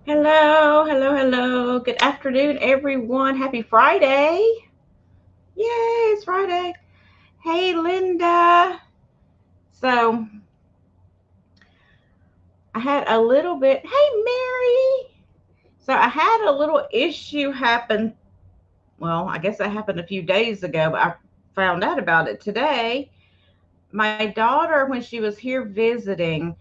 Hello, hello, hello. Good afternoon, everyone. Happy Friday. Yay, it's Friday. Hey, Linda. So, I had a little bit. Hey, Mary. So, I had a little issue happen. Well, I guess that happened a few days ago, but I found out about it today. My daughter, when she was here visiting,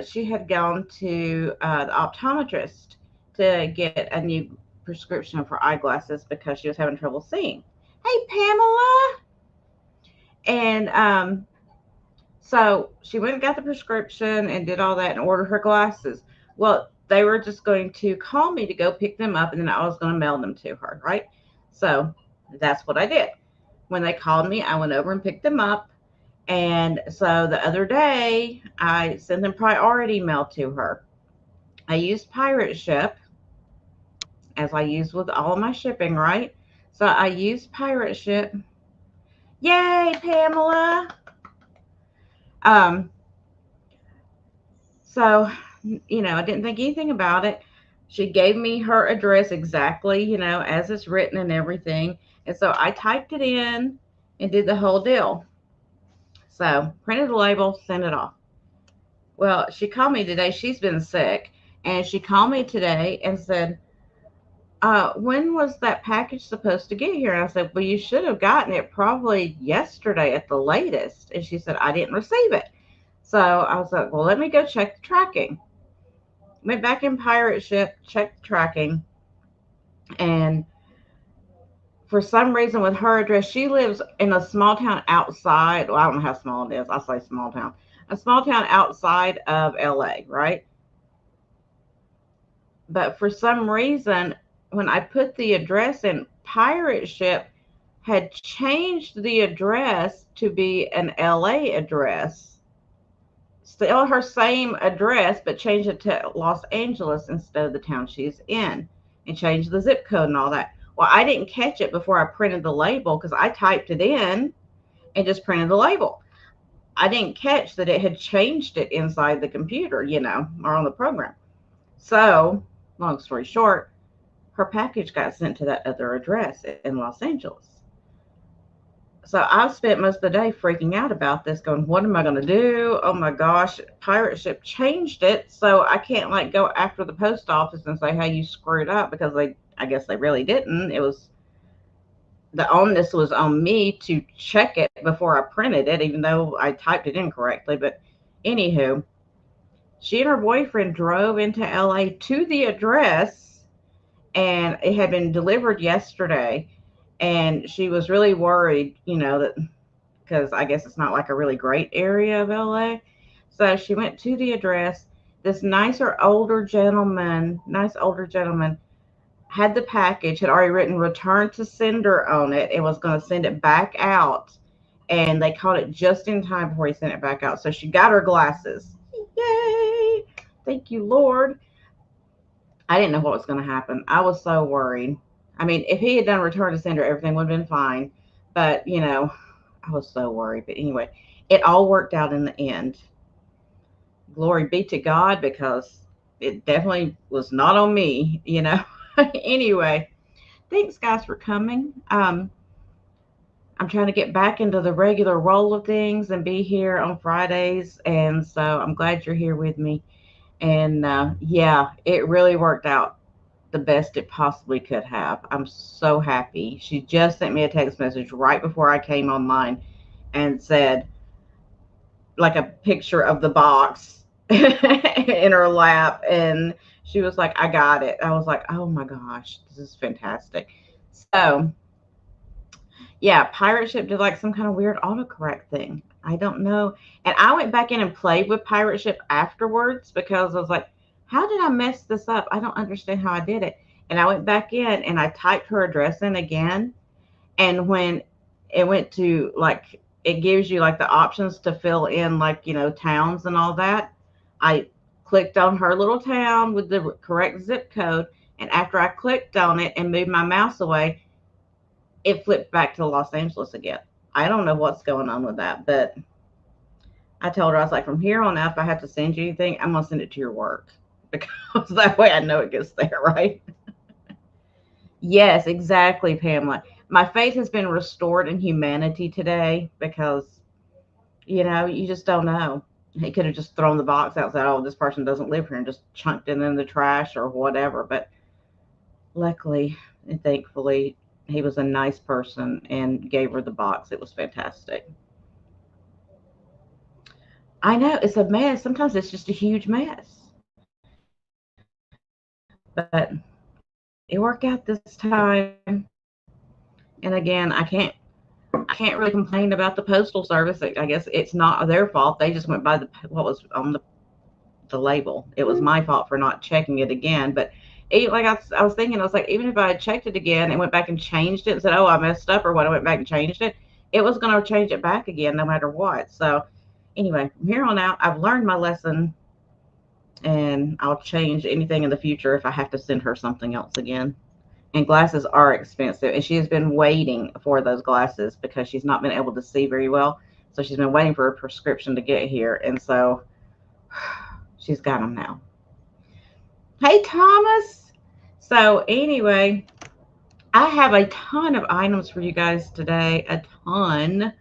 she had gone to the optometrist to get a new prescription for eyeglasses because she was having trouble seeing. Hey, Pamela. And so she went and got the prescription and did all that and ordered her glasses. Well, they were just going to call me to go pick them up and then I was going to mail them to her, right? So that's what I did. When they called me, I went over and picked them up. And so the other day, I sent them priority mail to her. I used Pirate Ship as I use with all of my shipping, right? So I used Pirate Ship. Yay, Pamela! Um, so I didn't think anything about it. She gave me her address exactly, as it's written and everything. And so I typed it in and did the whole deal. So printed the label, sent it off. Well, she called me today. She's been sick, and she called me today and said, when was that package supposed to get here? And I said, well, you should have gotten it probably yesterday at the latest. And she said, I didn't receive it. So I was like, well, let me go check the tracking. Went back in Pirate Ship, checked the tracking, and for some reason with her address, she lives in a small town outside. Well, I don't know how small it is. I say small town. A small town outside of LA, right? But for some reason, when I put the address in, Pirate Ship had changed the address to be an LA address. Still her same address, but changed it to Los Angeles instead of the town she's in, and changed the zip code and all that. Well, I didn't catch it before I printed the label because I typed it in and just printed the label. I didn't catch that it had changed it inside the computer, or on the program. So, long story short, her package got sent to that other address in Los Angeles. So I've spent most of the day freaking out about this, going, what am I going to do? Oh my gosh, Pirate Ship changed it, so I can't like go after the post office and say, hey, you screwed up, because I guess they really didn't. It was the onus was on me to check it before I printed it, even though I typed it incorrectly. But anywho, she and her boyfriend drove into LA to the address, and it had been delivered yesterday. And she was really worried, that because I guess it's not like a really great area of LA. So she went to the address. This nice older gentleman, had the package, had already written return to sender on it, and was going to send it back out. And they caught it just in time before he sent it back out. So she got her glasses. Yay! Thank you, Lord. I didn't know what was going to happen. I was so worried. I mean, if he had done return to sender, everything would have been fine. But, I was so worried. But anyway, it all worked out in the end. Glory be to God, because it definitely was not on me. Anyway, thanks, guys, for coming. I'm trying to get back into the regular roll of things and be here on Fridays. And so I'm glad you're here with me. And yeah, it really worked out the best it possibly could have. I'm so happy. She just sent me a text message right before I came online and said, like, a picture of the box in her lap. And she was like, I got it. I was like, oh my gosh, this is fantastic. So, yeah, Pirate Ship did like some kind of weird autocorrect thing. I don't know. And I went back in and played with Pirate Ship afterwards because I was like, how did I mess this up? I don't understand how I did it. And I went back in and I typed her address in again. And when it went to, like, it gives you like the options to fill in, like, towns and all that. I clicked on her little town with the correct zip code. And after I clicked on it and moved my mouse away, it flipped back to Los Angeles again. I don't know what's going on with that, but I told her, I was like, from here on out, if I have to send you anything, I'm going to send it to your work. because that way I know it gets there, right? Yes, exactly, Pamela. My faith has been restored in humanity today because, you just don't know. He could have just thrown the box out and said, oh, this person doesn't live here, and just chunked it in the trash or whatever. But luckily and thankfully, he was a nice person and gave her the box. It was fantastic. I know it's a mess. Sometimes it's just a huge mess. But it worked out this time. And again, I can't really complain about the postal service. I guess it's not their fault. They just went by what was on the label. It was my fault for not checking it again. But like I was thinking, I was like, even if I had checked it again and went back and changed it and said, oh, I messed up, or when I went back and changed it, it was going to change it back again no matter what. So anyway, from here on out, I've learned my lesson, and I'll change anything in the future if I have to send her something else again. And glasses are expensive, and she has been waiting for those glasses because she's not been able to see very well. So she's been waiting for a prescription to get here, and so she's got them now. Hey, Thomas. So anyway, I have a ton of items for you guys today, a ton.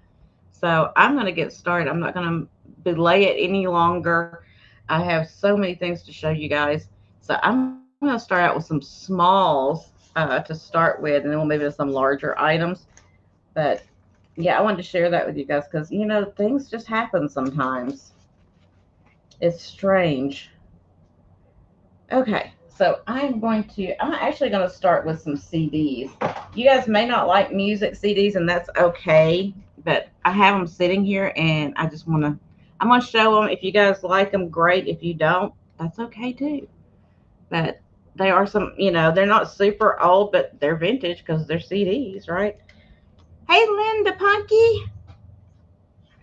So I'm going to get started. I'm not going to delay it any longer. I have so many things to show you guys. So I'm going to start out with some smalls to start with, and then we'll move into some larger items. But yeah, I wanted to share that with you guys because, things just happen sometimes. It's strange. Okay, so I'm actually going to start with some CDs. You guys may not like music CDs, and that's okay, but I have them sitting here, and I'm going to show them. If you guys like them, great. If you don't, that's okay too. But they are they're not super old, but they're vintage because they're CDs, right? Hey, Linda Punky.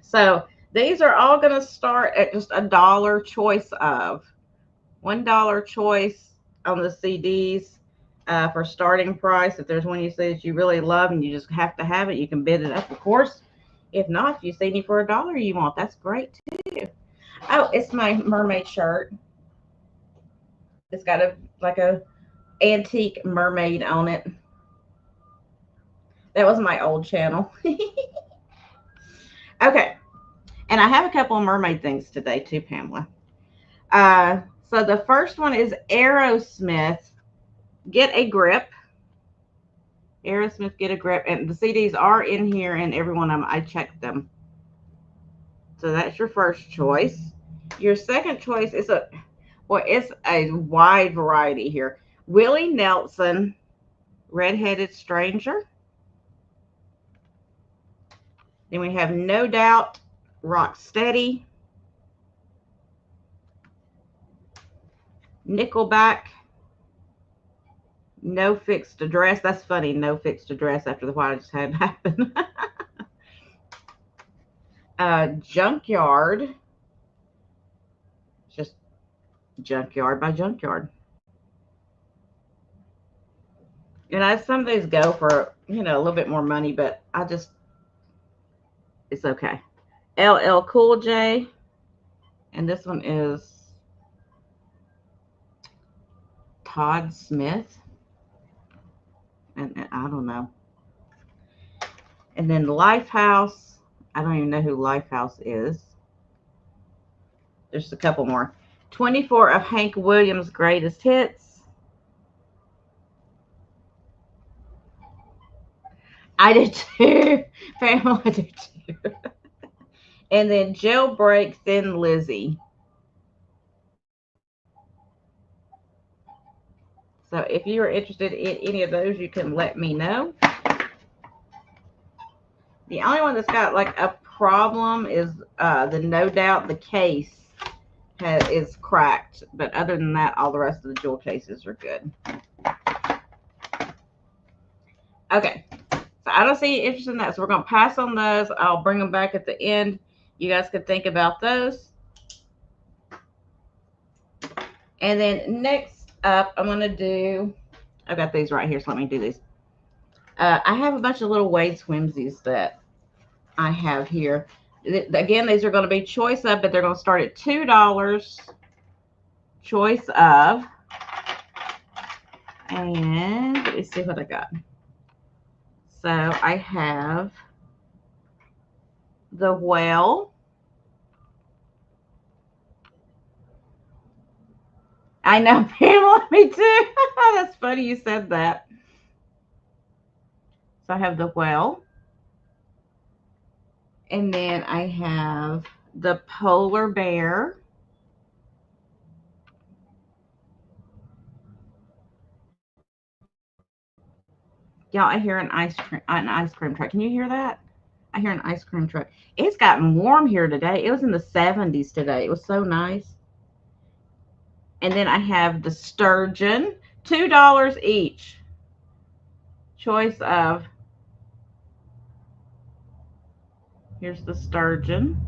So these are all going to start at just $1 choice of. $1 choice on the CDs for starting price. If there's one you see that you really love and you just have to have it, you can bid it up, of course. If not, if you see any for $1 you want, that's great too. Oh, it's my mermaid shirt. It's got a antique mermaid on it. That was my old channel. Okay, and I have a couple of mermaid things today too, Pamela. So the first one is Aerosmith, Get a Grip. Aerosmith, Get a Grip. And the CDs are in here, and every one of them, I checked them. So that's your first choice. Your second choice is it's a wide variety here. Willie Nelson, Redheaded Stranger. Then we have No Doubt, Rock Steady. Nickelback, No Fixed Address. That's funny, No Fixed Address after what I just had happen. Junkyard. Just Junkyard by Junkyard. And some of these go for, a little bit more money, but it's okay. LL Cool J. And this one is Todd Smith. And I don't know. And then Lifehouse. I don't even know who Lifehouse is. There's a couple more. 24 of Hank Williams' Greatest Hits. I did too. Pamela did too. And then Jailbreak Thin Lizzy. So if you are interested in any of those, you can let me know. The only one that's got like a problem is the No Doubt, the case is cracked. But other than that, all the rest of the jewel cases are good. Okay. So I don't see any interest in that. So we're going to pass on those. I'll bring them back at the end. You guys can think about those. And then next up, I'm going to do, I've got these right here, so let me do these. I have a bunch of little Wade Swimsies that I have here. Again, these are going to be choice up, but they're going to start at $2. choice of, and let me see what I got. So I have the whale. I know, Pamela, me too. That's funny you said that. So I have the whale. And then I have the polar bear. Y'all, I hear an ice cream truck. Can you hear that? I hear an ice cream truck. It's gotten warm here today. It was in the 70s today. It was so nice. And then I have the sturgeon, $2 each. Choice of, here's the sturgeon.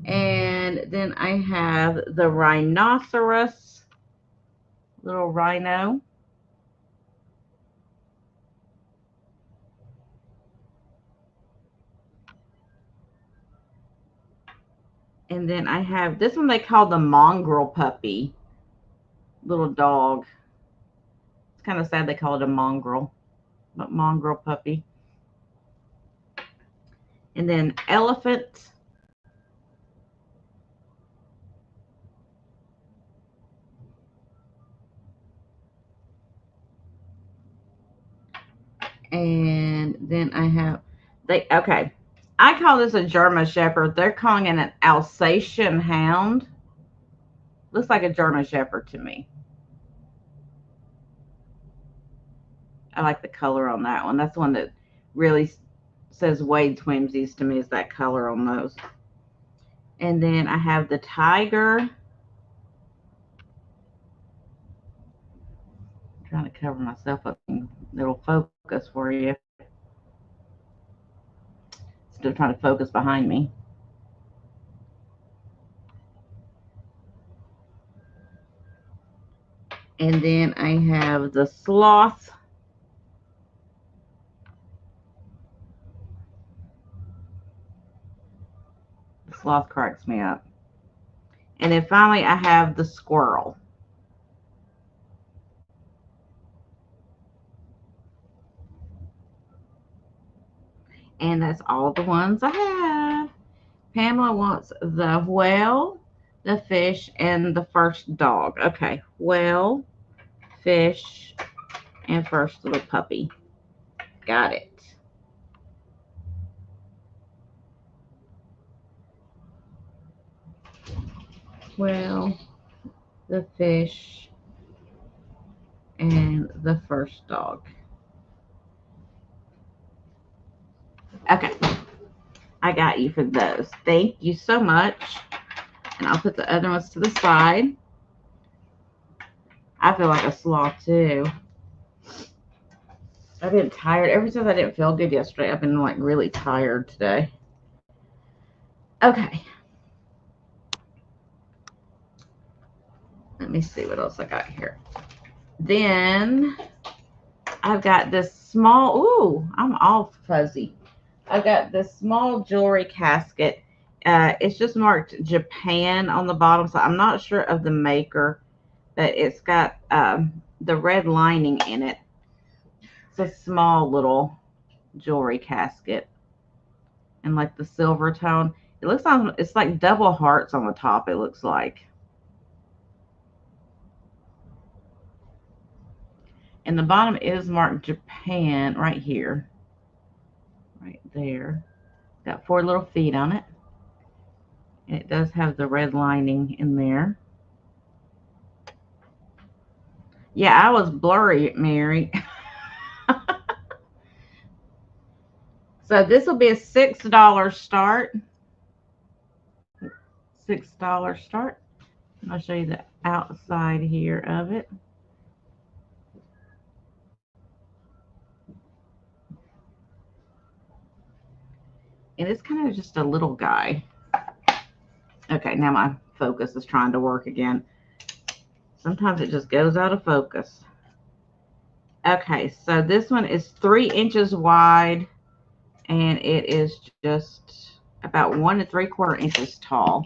And then I have the rhinoceros, little rhino. And then I have this one they call the mongrel puppy, little dog. It's kind of sad they call it a mongrel, but mongrel puppy. And then elephant. And then I have, okay. I call this a German Shepherd. They're calling it an Alsatian Hound. Looks like a German Shepherd to me. I like the color on that one. That's the one that really says Wade Twimsies to me, is that color on those. And then I have the tiger. I'm trying to cover myself up. It'll focus for you. Still trying to focus behind me. And then I have the sloth. The sloth cracks me up. And then finally I have the squirrel. And that's all the ones I have. Pamela wants the whale, the fish, and the first dog. Okay, whale, fish, and first little puppy. Got it. Whale, the fish, and the first dog. Okay, I got you for those. Thank you so much. And I'll put the other ones to the side. I feel like a sloth too. I've been tired. Ever since I didn't feel good yesterday, I've been like really tired today. Okay. Let me see what else I got here. Then I've got this small, ooh, I'm all fuzzy. I've got this small jewelry casket. It's just marked Japan on the bottom, so I'm not sure of the maker, but it's got the red lining in it. It's a small little jewelry casket, and like the silver tone. It looks like it's like double hearts on the top, it looks like. And the bottom is marked Japan right here. Right there. Got 4 little feet on it. And it does have the red lining in there. Yeah, I was blurry, Mary. So this will be a $6 start. $6 start. I'll show you the outside here of it. And it's kind of just a little guy. Okay, now my focus is trying to work again. Sometimes it just goes out of focus. Okay, so this one is 3 inches wide, and it is just about 1 3/4 inches tall.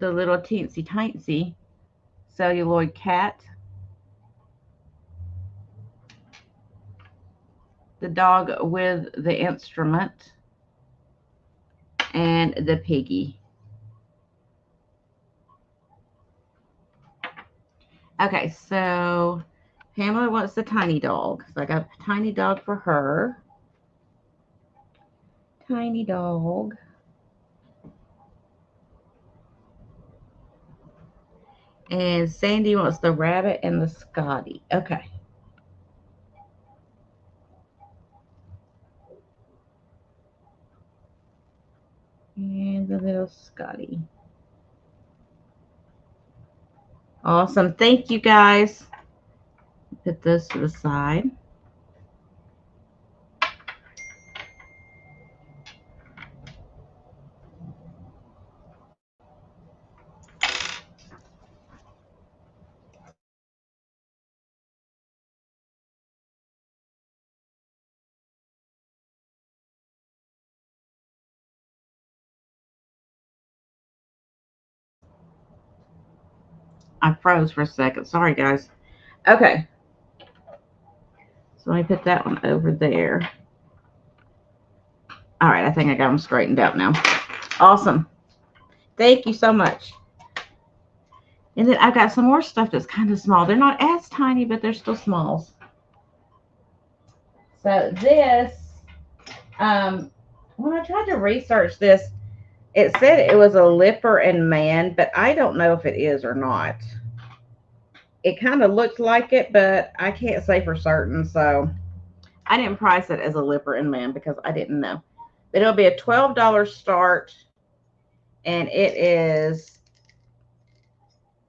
the little teensy tiny celluloid cat, the dog with the instrument, and the piggy. Okay, so Pamela wants the tiny dog. So I got a tiny dog for her. Tiny dog. And Sandy wants the rabbit and the Scotty. Okay. And the little Scotty. Awesome. Thank you, guys. Put this to the side. I froze for a second. Sorry, guys. Okay. So let me put that one over there. All right. I think I got them straightened out now. Awesome. Thank you so much. And then I've got some more stuff that's kind of small. They're not as tiny, but they're still smalls. So this, when I tried to research this, it said it was a Lipper and Man, but I don't know if it is or not. It kind of looks like it, but I can't say for certain. So I didn't price it as a Lipper and Man because I didn't know. But it'll be a $12 start, and it is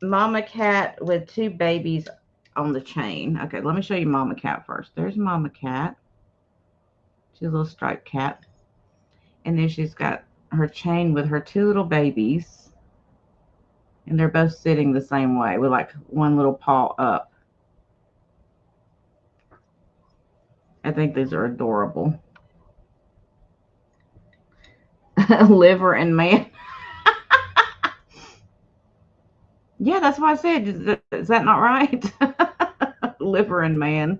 Mama Cat with 2 babies on the chain. Okay, let me show you Mama Cat first. There's Mama Cat. She's a little striped cat. And then she's got her chain with her 2 little babies. And they're both sitting the same way with like one little paw up. I think these are adorable. Liver and Man. Yeah, that's what I said. Is that not right? Liver and Man.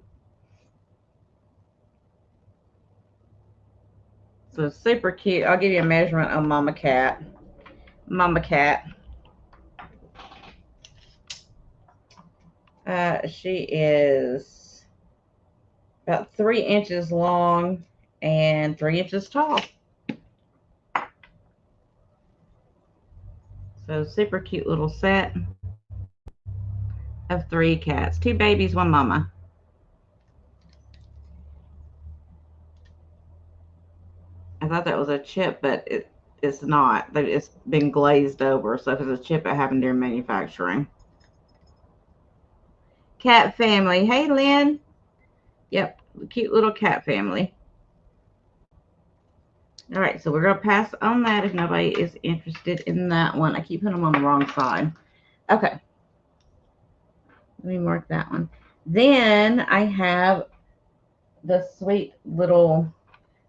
So super cute. I'll give you a measurement on Mama Cat. Mama Cat. She is about 3 inches long and 3 inches tall. So super cute little set of 3 cats. 2 babies, 1 mama. I thought that was a chip, but it's not. It's been glazed over. So if it's a chip, it happened during manufacturing. Cat family. Hey, Lynn. Yep, cute little cat family. All right, so we're going to pass on that if nobody is interested in that one. I keep putting them on the wrong side. Okay. Let me mark that one. Then I have the sweet little,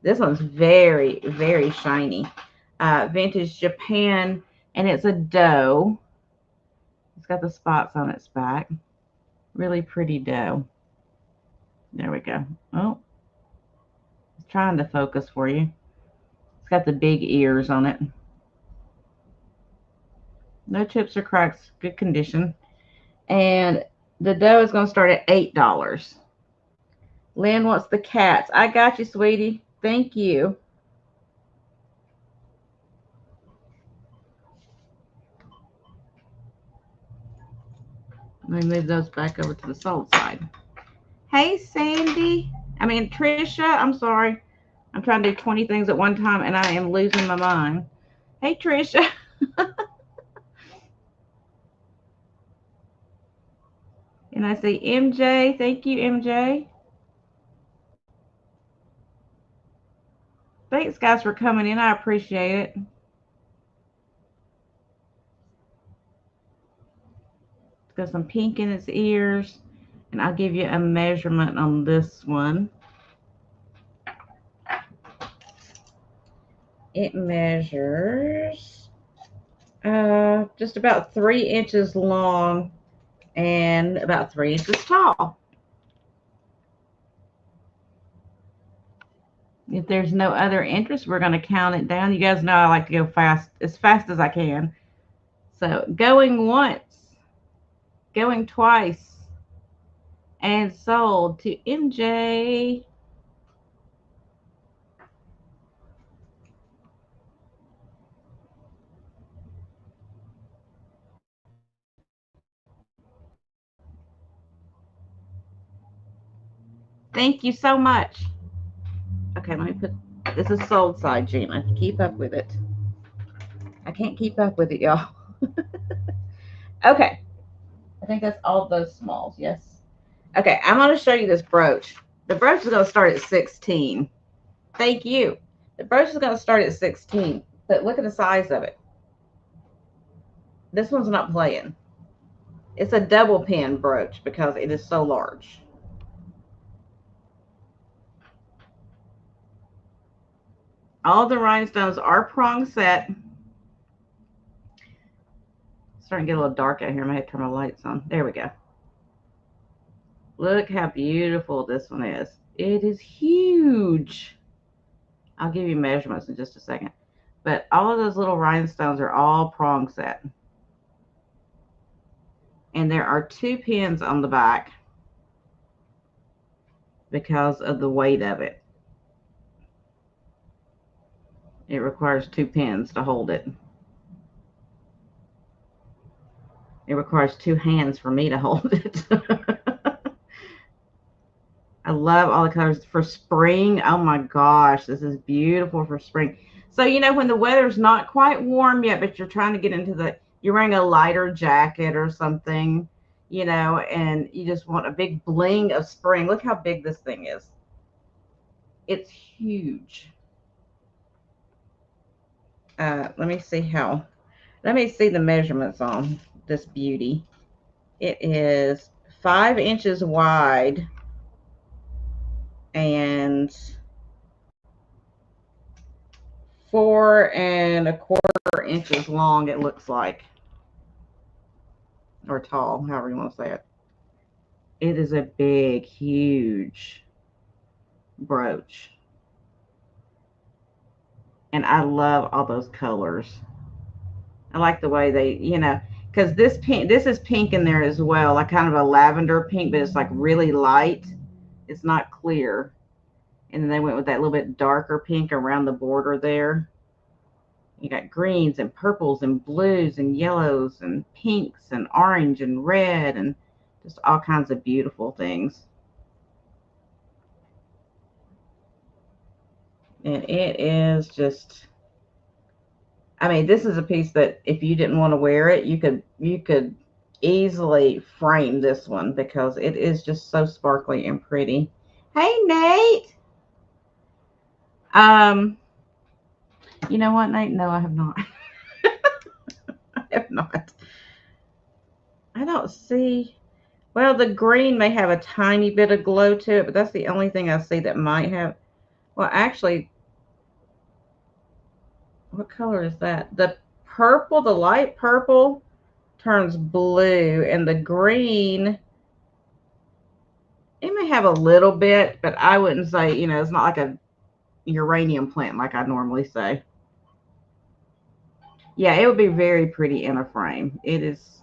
this one's very, very shiny. Vintage Japan, and it's a doe. It's got the spots on its back. Really pretty doe. There we go. Oh, it's trying to focus for you. It's got the big ears on it. No chips or cracks. Good condition. And the doe is going to start at $8. Lynn wants the cats. I got you, sweetie. Thank you. Let me move those back over to the sold side. Hey, Sandy. I mean, Trisha. I'm sorry. I'm trying to do 20 things at one time, and I am losing my mind. Hey, Trisha. And I say, MJ. Thank you, MJ. Thanks, guys, for coming in. I appreciate it. It's got some pink in its ears. And I'll give you a measurement on this one. It measures just about 3 inches long and about 3 inches tall. If there's no other interest, we're going to count it down. You guys know I like to go fast as I can. So going once, going twice, and sold to MJ. Thank you so much. Okay, let me put this is sold side, Gina. Keep up with it. I can't keep up with it, y'all. Okay, I think that's all those smalls. Yes. Okay, I'm going to show you this brooch. The brooch is going to start at 16. Thank you. The brooch is going to start at 16, but look at the size of it. This one's not playing. It's a double pin brooch because it is so large. All the rhinestones are prong set. It's starting to get a little dark out here. I might have to turn my lights on. There we go. Look how beautiful this one is. It is huge. I'll give you measurements in just a second. But all of those little rhinestones are all prong set. And there are 2 pins on the back because of the weight of it. It requires 2 pins to hold it. It requires 2 hands for me to hold it. I love all the colors for spring. Oh my gosh, this is beautiful for spring. So, you know, when the weather's not quite warm yet, but you're trying to get into you're wearing a lighter jacket or something, you know, and you just want a big bling of spring. Look how big this thing is. It's huge. Let me see the measurements on this beauty. It is 5 inches wide and 4¼ inches long, it looks like, or tall, however you want to say it. It is a big, huge brooch. And I love all those colors. I like the way they, you know, because this is pink in there as well, like kind of a lavender pink, but it's like really light. It's not clear. And then they went with that little bit darker pink around the border there. You got greens and purples and blues and yellows and pinks and orange and red and just all kinds of beautiful things. And it is just, I mean, this is a piece that if you didn't want to wear it, you could easily frame this one because it is just so sparkly and pretty. Hey, Nate. You know what, Nate? No, I have not. I have not. I don't see. Well, the green may have a tiny bit of glow to it, but that's the only thing I see that might have. Well, actually, what color is that? The purple, the light purple turns blue, and the green, it may have a little bit, but I wouldn't say, you know, it's not like a uranium plant like I normally say. Yeah, it would be very pretty in a frame. It is,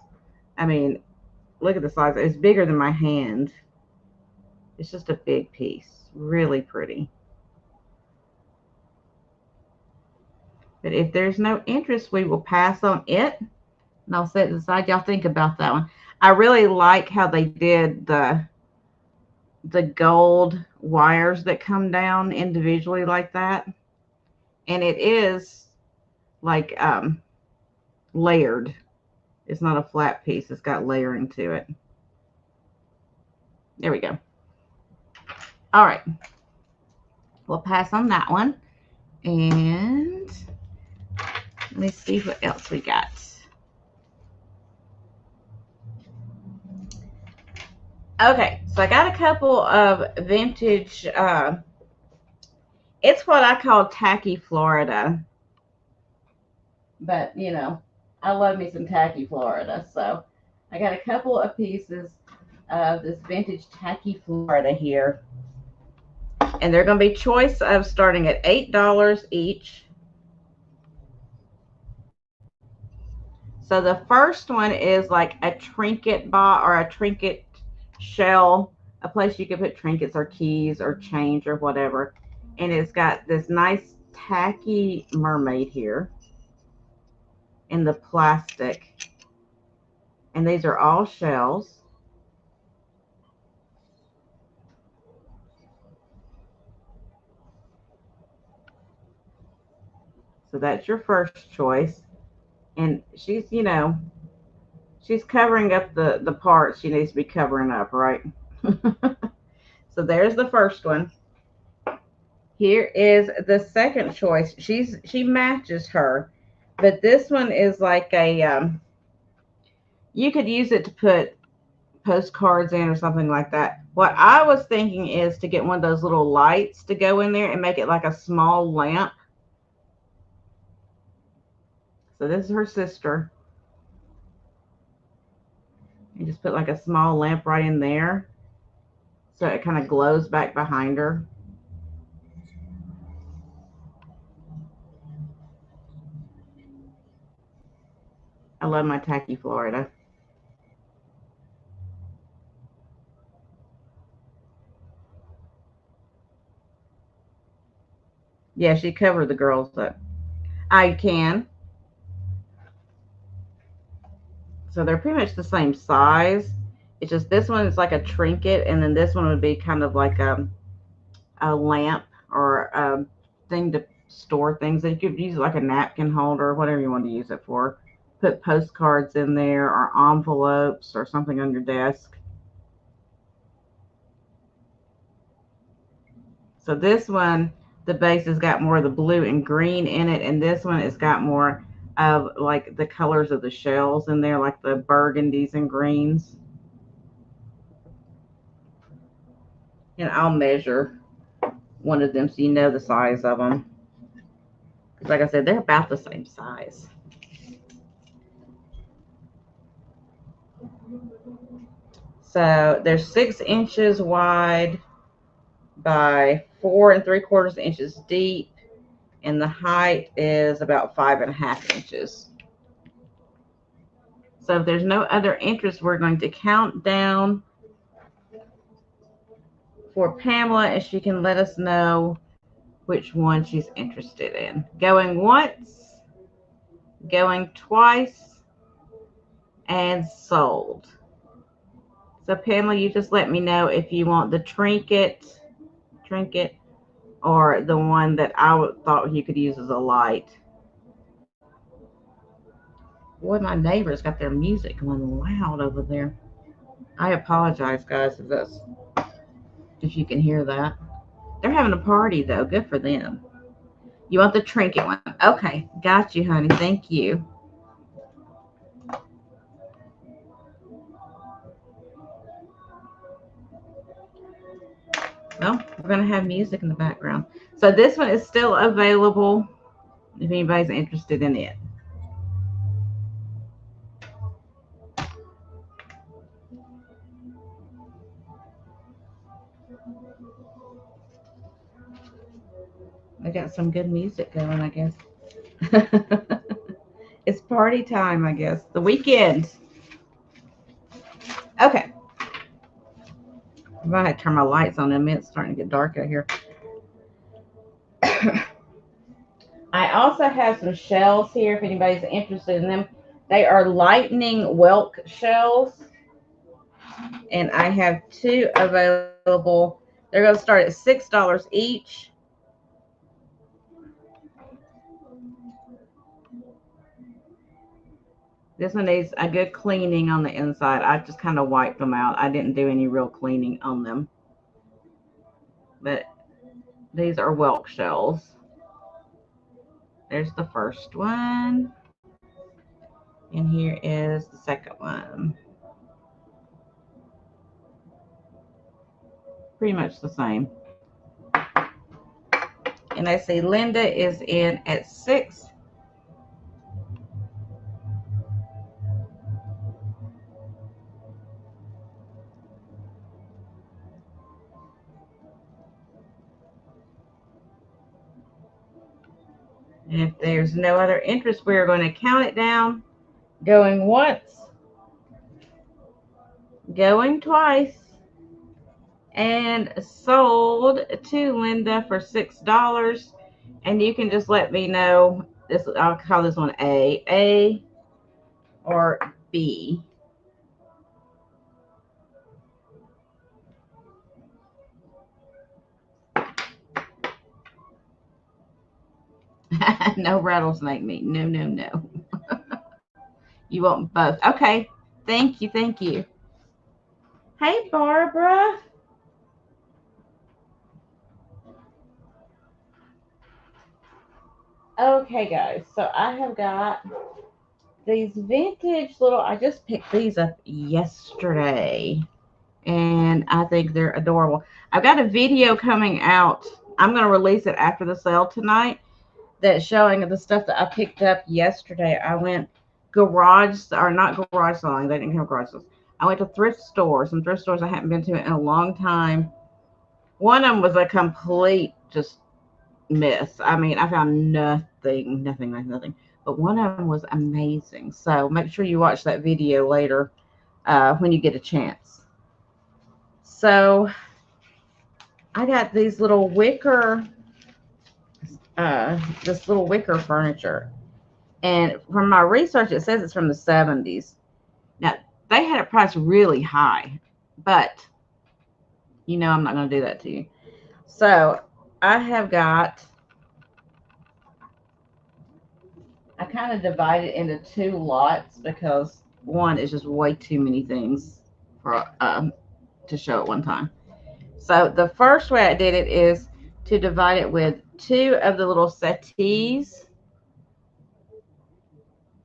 I mean, look at the size. It's bigger than my hand. It's just a big piece. Really pretty. But if there's no interest, we will pass on it. And I'll set it aside. Y'all think about that one. I really like how they did the gold wires that come down individually like that. And it is like layered. It's not a flat piece. It's got layering to it. There we go. All right. We'll pass on that one. And let me see what else we got. Okay, so I got a couple of vintage, it's what I call tacky Florida. But, you know, I love me some tacky Florida. So I got a couple of pieces of this vintage tacky Florida here. And they're going to be choice of starting at $8 each. So the first one is like a trinket box or a trinket shell, a place you can put trinkets or keys or change or whatever. And it's got this nice tacky mermaid here in the plastic. And these are all shells. So that's your first choice. And she's, she's covering up the parts she needs to be covering up, right? So there's the first one. Here is the second choice. She matches her, but this one is like a you could use it to put postcards in or something like that. What I was thinking is to get one of those little lights to go in there and make it like a small lamp. So this is her sister. You just put like a small lamp right in there so it kind of glows back behind her. I love my tacky Florida. Yeah, she covered the girls up. I can. So they're pretty much the same size. It's just this one is like a trinket, and then this one would be kind of like a lamp or a thing to store things. That you could use it like a napkin holder or whatever you want to use it for. Put postcards in there or envelopes or something on your desk. So this one, the base has got more of the blue and green in it, and this one has got more of like the colors of the shells in there, like the burgundies and greens. And I'll measure one of them so you know the size of them. Because like I said, they're about the same size. So they're 6 inches wide by 4 3/4 inches deep, and the height is about 5.5 inches. So if there's no other interest, we're going to count down for Pamela, and she can let us know which one she's interested in. Going once, going twice, and sold. So Pamela, you just let me know if you want the trinket, or the one that I thought you could use as a light. Boy, my neighbors got their music going loud over there. I apologize, guys, if you can hear that. They're having a party though. Good for them. You want the trinket one? Okay, got you, honey. Thank you. Well, we're gonna have music in the background. So this one is still available if anybody's interested in it. I got some good music going, I guess. It's party time, I guess. The weekend. Okay. I might turn my lights on in a minute. It's starting to get dark out here. I also have some shells here if anybody's interested in them. They are lightning whelk shells. And I have 2 available. They're going to start at $6 each. This one needs a good cleaning on the inside. I just kind of wiped them out. I didn't do any real cleaning on them. But these are whelk shells. There's the first one. And here is the second one. Pretty much the same. And I see Linda is in at 6. And if there's no other interest, we're going to count it down. Going once, going twice, and sold to Linda for $6. And you can just let me know this. I'll call this one A or B. No rattlesnake meat. No, no, no. You want both. Okay. Thank you. Thank you. Hey, Barbara. Okay, guys. So I have got these vintage little, I just picked these up yesterday. And I think they're adorable. I've got a video coming out. I'm going to release it after the sale tonight that's showing the stuff that I picked up yesterday. I went not garage selling. They didn't have garage sales. I went to some thrift stores I hadn't been to in a long time. One of them was a complete just mess. I mean, I found nothing. But one of them was amazing. So make sure you watch that video later when you get a chance. So I got these little wicker, this little wicker furniture. And from my research, it says it's from the 70s. Now, they had it priced really high, but you know I'm not going to do that to you. So I kind of divided into two lots because one is just way too many things for to show at one time. So the first way I did it is to divide it with two of the little settees.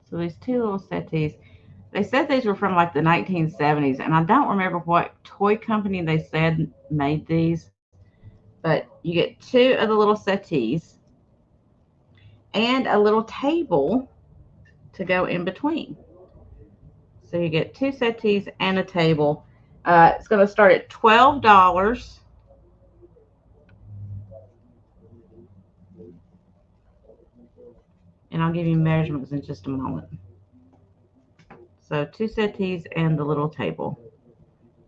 So these two little settees, they said these were from like the 1970s, and I don't remember what toy company they said made these, but you get two of the little settees and a little table to go in between. So you get two settees and a table. It's going to start at $12. And I'll give you measurements in just a moment. So two settees and the little table,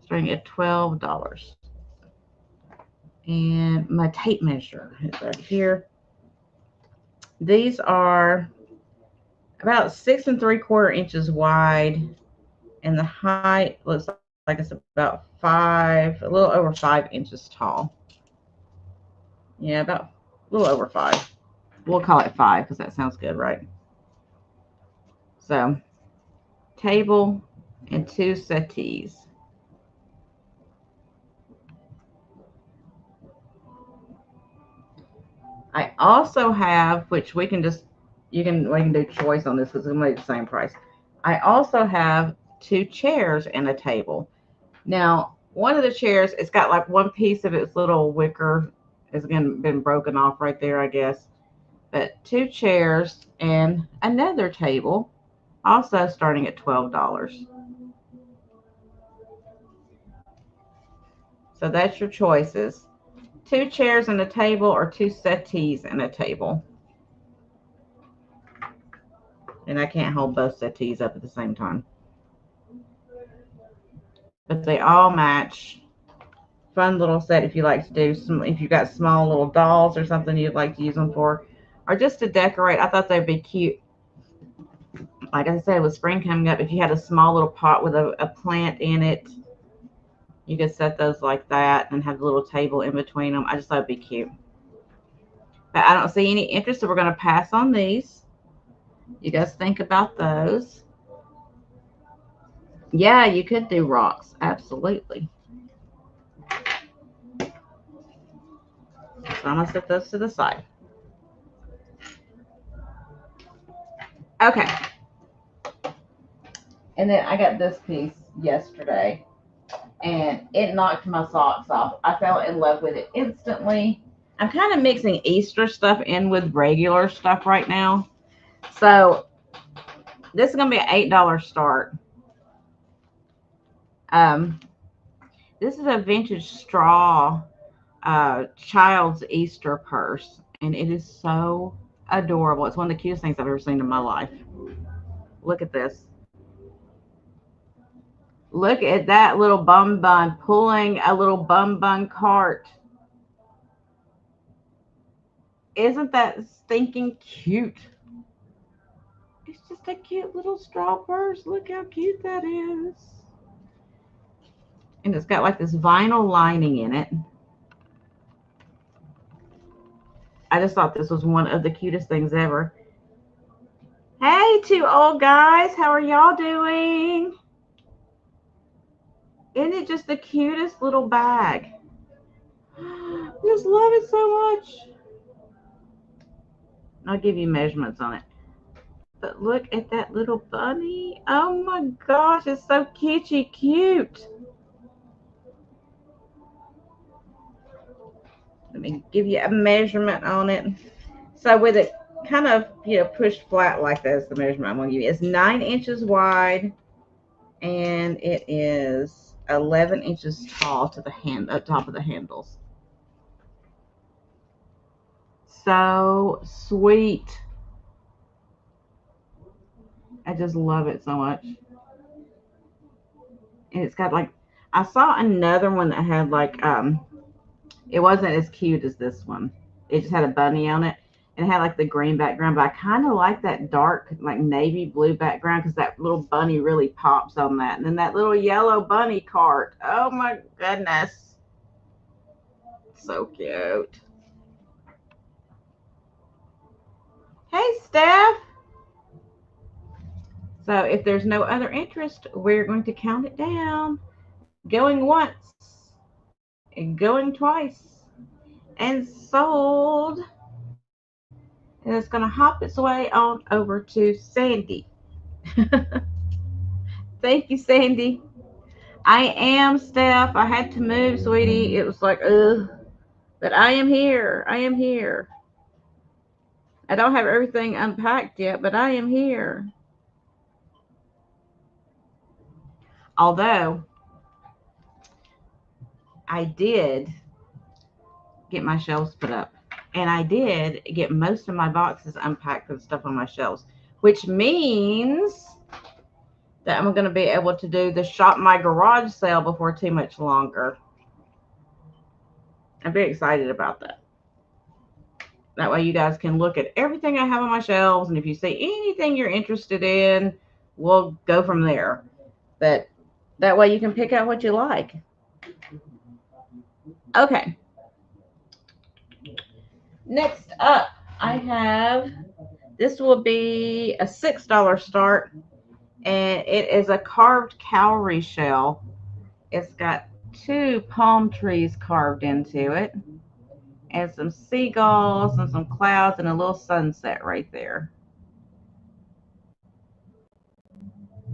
starting at $12. And my tape measure is right here. These are about 6 3/4 inches wide, and the height looks like it's about a little over 5 inches tall. Yeah, about a little over 5. We'll call it 5 because that sounds good, right? So, table and two settees. I also have, which we can do choice on this because it's going to be the same price. I also have two chairs and a table. Now, one of the chairs, it's got like one piece of its little wicker has been broken off right there, I guess. But two chairs and another table, also starting at $12. So that's your choices. Two chairs and a table or two settees and a table. And I can't hold both settees up at the same time. But they all match. Fun little set if you like to do if you've got small little dolls or something you'd like to use them for, or just to decorate. I thought they'd be cute. Like I said, with spring coming up, if you had a small little pot with a plant in it, you could set those like that and have a little table in between them. I just thought it'd be cute. But I don't see any interest, so we're going to pass on these. You guys think about those. Yeah, you could do rocks. Absolutely. So I'm going to set those to the side. Okay. And then I got this piece yesterday, and it knocked my socks off. I fell in love with it instantly. I'm kind of mixing Easter stuff in with regular stuff right now. So this is going to be an $8 start. This is a vintage straw child's Easter purse, and it is so adorable. It's one of the cutest things I've ever seen in my life. Look at this. Look at that little bum bun pulling a little bum bun cart. Isn't that stinking cute? It's just a cute little straw purse. Look how cute that is. And it's got like this vinyl lining in it. I just thought this was one of the cutest things ever. Hey, two old guys, how are y'all doing? Isn't it just the cutest little bag? Just love it so much. I'll give you measurements on it. But look at that little bunny. Oh my gosh, it's so kitschy cute. Let me give you a measurement on it. So with it kind of, pushed flat like this, the measurement I'm going to give you is 9 inches wide, and it is 11 inches tall to the top of the handles. So sweet. I just love it so much. And it's got like, I saw another one that had like, it wasn't as cute as this one. It just had a bunny on it. And it had like the green background, but I kind of like that dark, like navy blue background because that little bunny really pops on that. And then that little yellow bunny cart. Oh my goodness. So cute. Hey, Steph. So if there's no other interest, we're going to count it down. Going once, and going twice, and sold. And it's going to hop its way on over to Sandy. Thank you, Sandy. I am, Steph. I had to move, sweetie. It was like, ugh. But I am here. I am here. I don't have everything unpacked yet, but I am here. Although, I did get my shelves put up. And I did get most of my boxes unpacked and stuff on my shelves, which means that I'm going to be able to do the shop my garage sale before too much longer. I'm very excited about that. That way you guys can look at everything I have on my shelves, and if you see anything you're interested in, we'll go from there. But that way you can pick out what you like. Okay. Next up, I have, this will be a $6 start, and it is a carved cowrie shell. It's got 2 palm trees carved into it, and some seagulls and some clouds and a little sunset right there.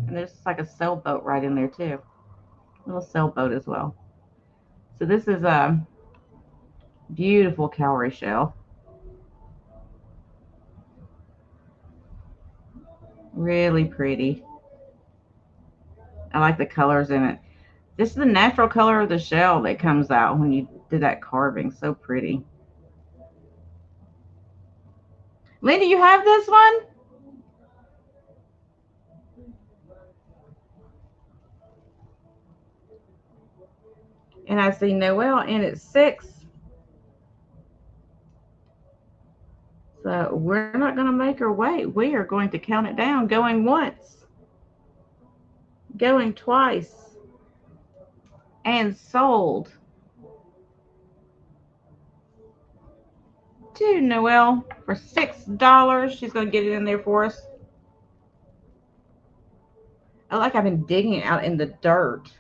And there's like a sailboat right in there too. A little sailboat as well. So this is a beautiful cowrie shell. Really pretty. I like the colors in it. This is the natural color of the shell that comes out when you do that carving. So pretty. Linda, you have this one? And I see Noelle in at 6. So we're not going to make her wait. We are going to count it down. Going once. Going twice. And sold. To Noelle for $6. She's going to get it in there for us. I like I've been digging it out in the dirt.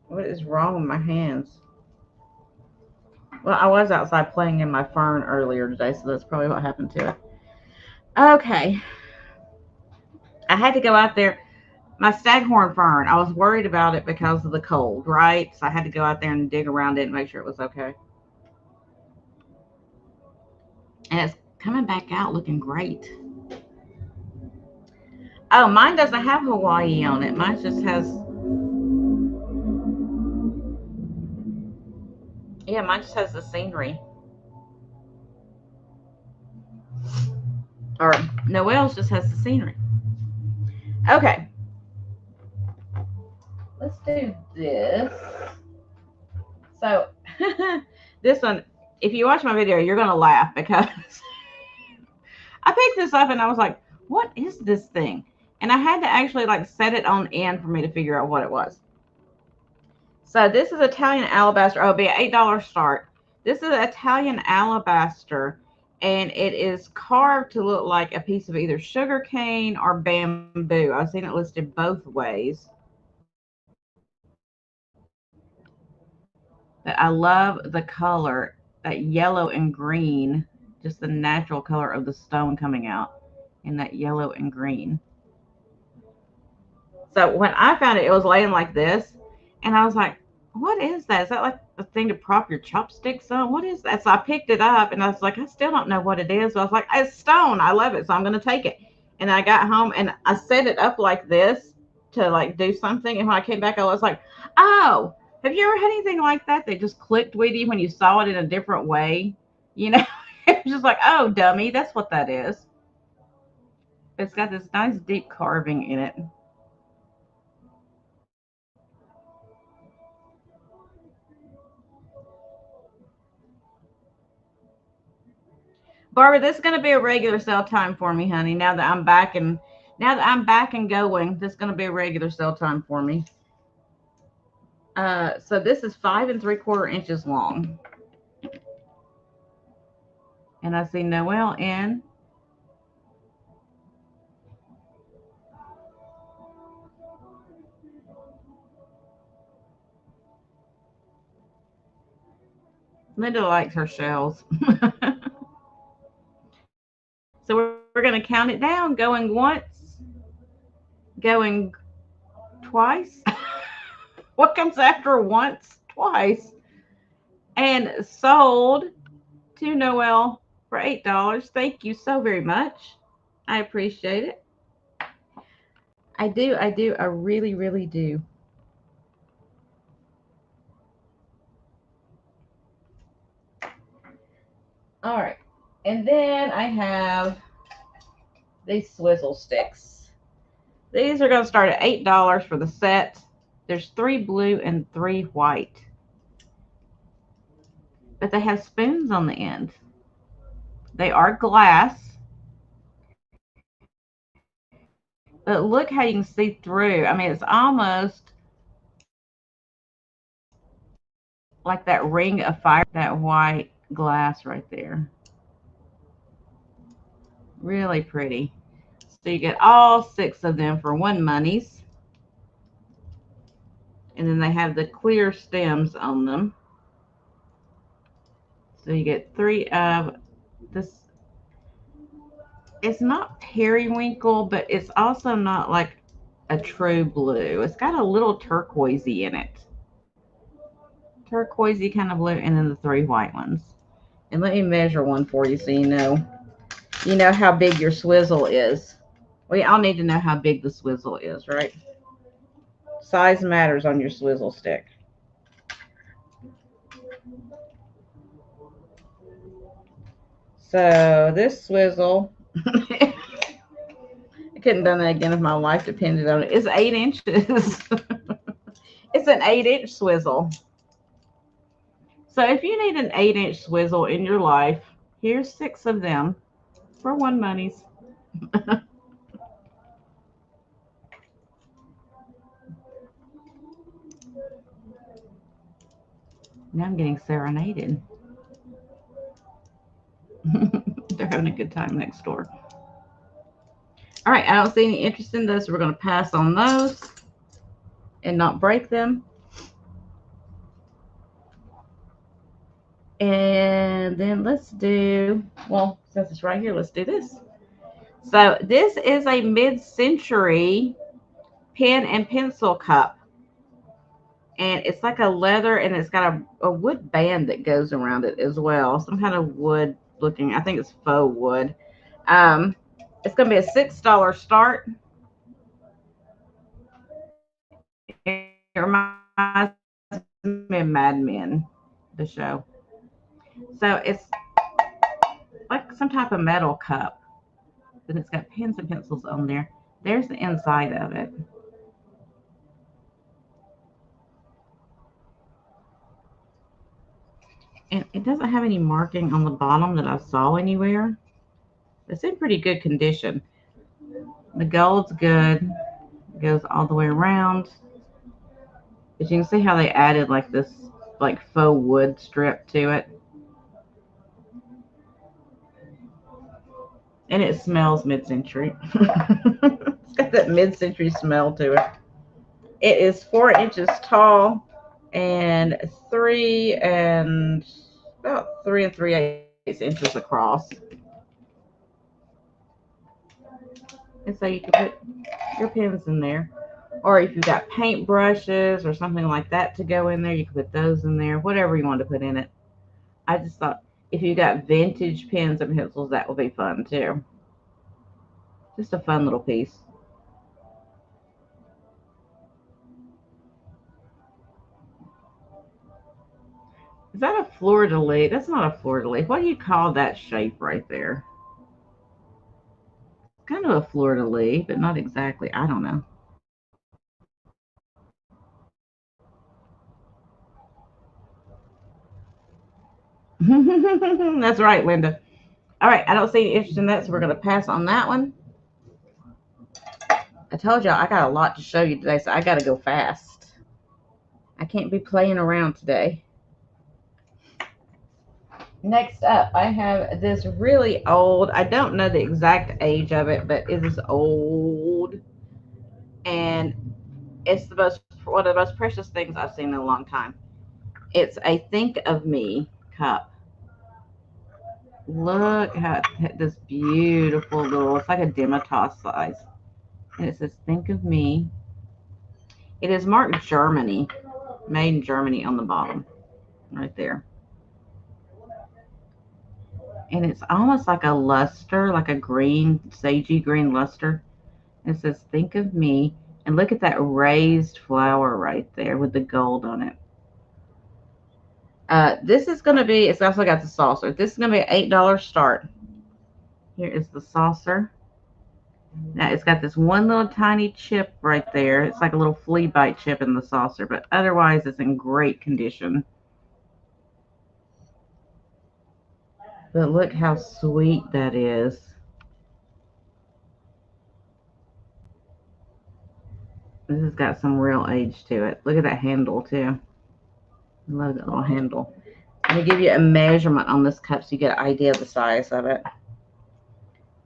What is wrong with my hands? Well, I was outside playing in my fern earlier today, so that's probably what happened to it. Okay. I had to go out there. My staghorn fern, I was worried about it because of the cold, right? So I had to go out there and dig around it and make sure it was okay. And it's coming back out looking great. Oh, mine doesn't have Hawaii on it. Mine just has, yeah, mine just has the scenery. Or Noelle's just has the scenery. Okay, let's do this. So this one, if you watch my video, you're gonna laugh because I picked this up and I was like, what is this thing? And I had to actually like set it on end for me to figure out what it was. So this is Italian alabaster. Oh, it'll be an $8 start. This is Italian alabaster, and it is carved to look like a piece of either sugar cane or bamboo. I've seen it listed both ways. But I love the color, that yellow and green, just the natural color of the stone coming out in that yellow and green. So when I found it, it was laying like this, and I was like, what is that? Is that like a thing to prop your chopsticks on? What is that? So I picked it up, and I was like, I still don't know what it is. So I was like, it's stone. I love it, so I'm going to take it. And I got home, and I set it up like this to like do something. And when I came back, I was like, oh, have you ever had anything like that? They just clicked with you when you saw it in a different way. You know, it's just like, oh, dummy, that's what that is. It's got this nice deep carving in it. Barbara, this is going to be a regular sell time for me, honey. Now that I'm back and going, this is going to be a regular sell time for me. So this is 5 3/4 inches long, and I see Noelle in. Linda likes her shells. So we're going to count it down, going once, going twice. What comes after once? Twice. And sold to Noelle for $8. Thank you so very much. I appreciate it. I do. I really, really do. All right. And then I have these swizzle sticks. These are going to start at $8 for the set. There's 3 blue and 3 white. But they have spoons on the end. They are glass. But look how you can see through. I mean, it's almost like that ring of fire, that white glass right there. Really pretty. So you get all 6 of them for 1 monies. And then they have the clear stems on them. So you get 3 of this. It's not periwinkle, but it's also not like a true blue. It's got a little turquoisey in it. Turquoisey kind of blue, and then the 3 white ones. And let me measure one for you so you know how big your swizzle is. We all need to know how big the swizzle is, right? Size matters on your swizzle stick. So this swizzle, I couldn't have done that again if my life depended on it. It's 8 inches. It's an 8-inch swizzle. So if you need an 8-inch swizzle in your life, here's 6 of them for 1 monies. Now I'm getting serenaded. They're having a good time next door. All right, I don't see any interest in this. We're going to pass on those and not break them. And then let's do, well, since it's right here, let's do this. So this is a mid-century pen and pencil cup. And it's like a leather, and it's got a wood band that goes around it as well. Some kind of wood looking, I think it's faux wood. It's going to be a $6 start. It reminds me of Mad Men, the show. So it's like some type of metal cup. but it's got pens and pencils on there. There's the inside of it. And it doesn't have any marking on the bottom that I saw anywhere. It's in pretty good condition. The gold's good. It goes all the way around. But you can see how they added like this like faux wood strip to it. And it smells mid-century. It's got that mid-century smell to it. It is 4 inches tall and about 3 3/8 inches across. And so you can put your pens in there. Or if you've got paint brushes or something like that to go in there, you can put those in there, whatever you want to put in it. I just thought if you got vintage pens and pencils, that would be fun too. Just a fun little piece. Is that a fleur-de-lis? That's not a fleur-de-lis. What do you call that shape right there? Kind of a fleur-de-lis, but not exactly. I don't know. That's right, Linda. All right, I don't see any interest in that, so we're going to pass on that one. I told y'all I got a lot to show you today, so I got to go fast. I can't be playing around today. Next up, I have this really old, I don't know the exact age of it, but it is old. And it's one of the most precious things I've seen in a long time. It's a Think of Me cup. Look at this beautiful little, it's like a Demitasse size. And it says Think of Me. It is marked Germany, made in Germany on the bottom, right there. And it's almost like a luster, like a green, sagey green luster. It says Think of Me. And look at that raised flower right there with the gold on it. This is going to be, it's also got the saucer. This is going to be an $8 start. Here is the saucer. Now it's got this one little tiny chip right there. It's like a little flea bite chip in the saucer, but otherwise it's in great condition. But look how sweet that is. This has got some real age to it. Look at that handle too. I love that little handle. Let me give you a measurement on this cup so you get an idea of the size of it.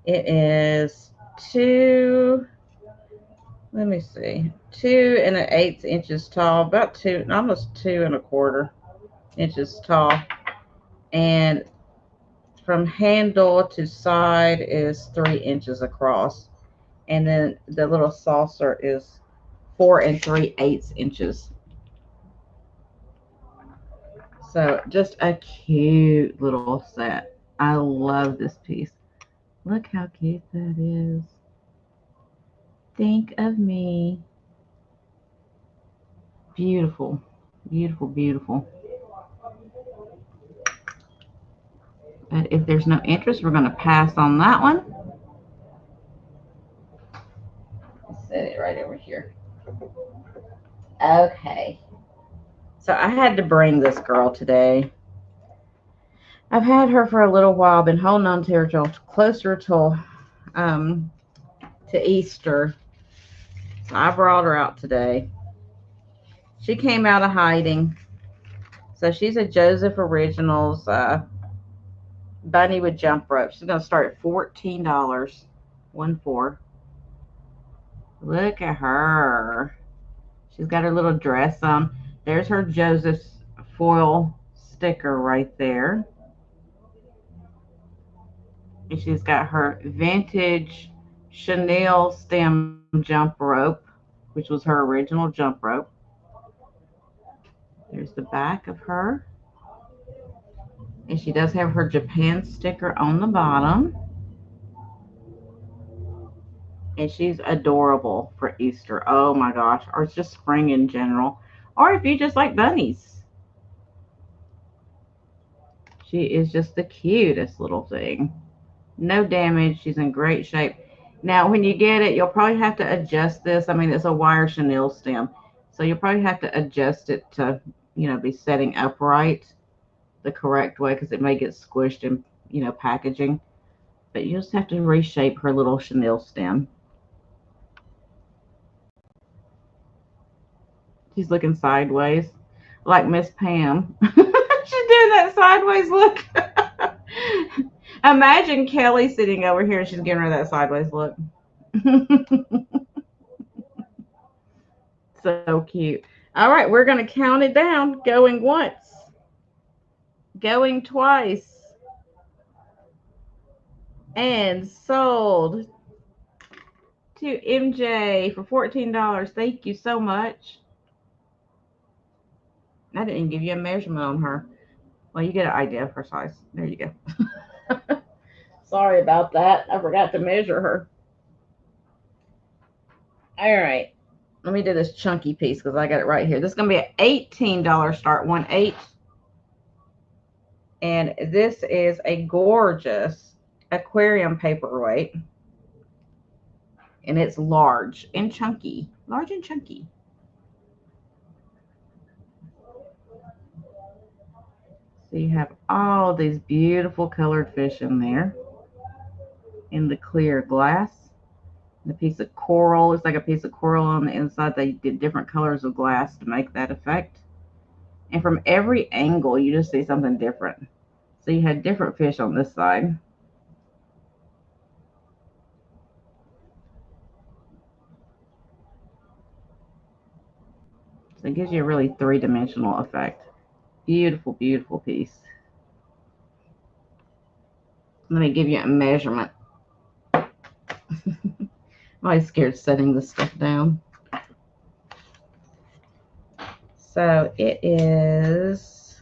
It is 2 2 1/8 inches tall, about almost 2 1/4 inches tall. And from handle to side is 3 inches across. And then the little saucer is 4 3/8 inches. So just a cute little set. I love this piece. Look how cute that is. Think of Me. Beautiful, beautiful, beautiful. But if there's no interest, we're going to pass on that one. Set it right over here. Okay. So I had to bring this girl today. I've had her for a little while, been holding on to her till closer to Easter. So I brought her out today. She came out of hiding. So she's a Joseph Originals bunny with jump rope. She's going to start at $14. 1-4. Look at her. She's got her little dress on. There's her Joseph's foil sticker right there. And she's got her vintage Chanel stem jump rope, which was her original jump rope. There's the back of her. And she does have her Japan sticker on the bottom. And she's adorable for Easter. Oh my gosh. Or it's just spring in general. Or if you just like bunnies. She is just the cutest little thing. No damage. She's in great shape. Now, when you get it, you'll probably have to adjust this. I mean, it's a wire chenille stem, so you'll probably have to adjust it to, be setting upright the correct way because it may get squished in, packaging. But you just have to reshape her little chenille stem. She's looking sideways, like Miss Pam. She's doing that sideways look. Imagine Kelly sitting over here and she's giving her that sideways look. So cute. All right, we're going to count it down. Going once, going twice, and sold to MJ for $14. Thank you so much. I didn't give you a measurement on her. Well, you get an idea of her size. There you go. Sorry about that. I forgot to measure her. All right. Let me do this chunky piece because I got it right here. This is going to be an $18 start, 1/8. And this is a gorgeous aquarium paperweight. And it's large and chunky. Large and chunky. So you have all these beautiful colored fish in there in the clear glass. The piece of coral, it's like a piece of coral on the inside. They did different colors of glass to make that effect. And from every angle, you just see something different. So you had different fish on this side. So it gives you a really three-dimensional effect. Beautiful, beautiful piece. Let me give you a measurement. I'm always scared setting this stuff down. So it is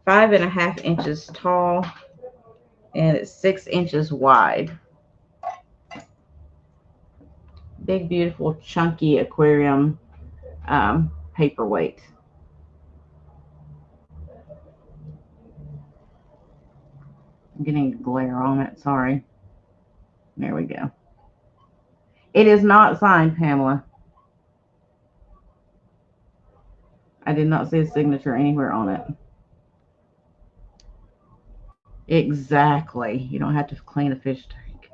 5.5 inches tall and it's 6 inches wide. Big, beautiful, chunky aquarium paperweight. I'm getting glare on it. Sorry. There we go. It is not signed, Pamela. I did not see a signature anywhere on it. Exactly. You don't have to clean a fish tank.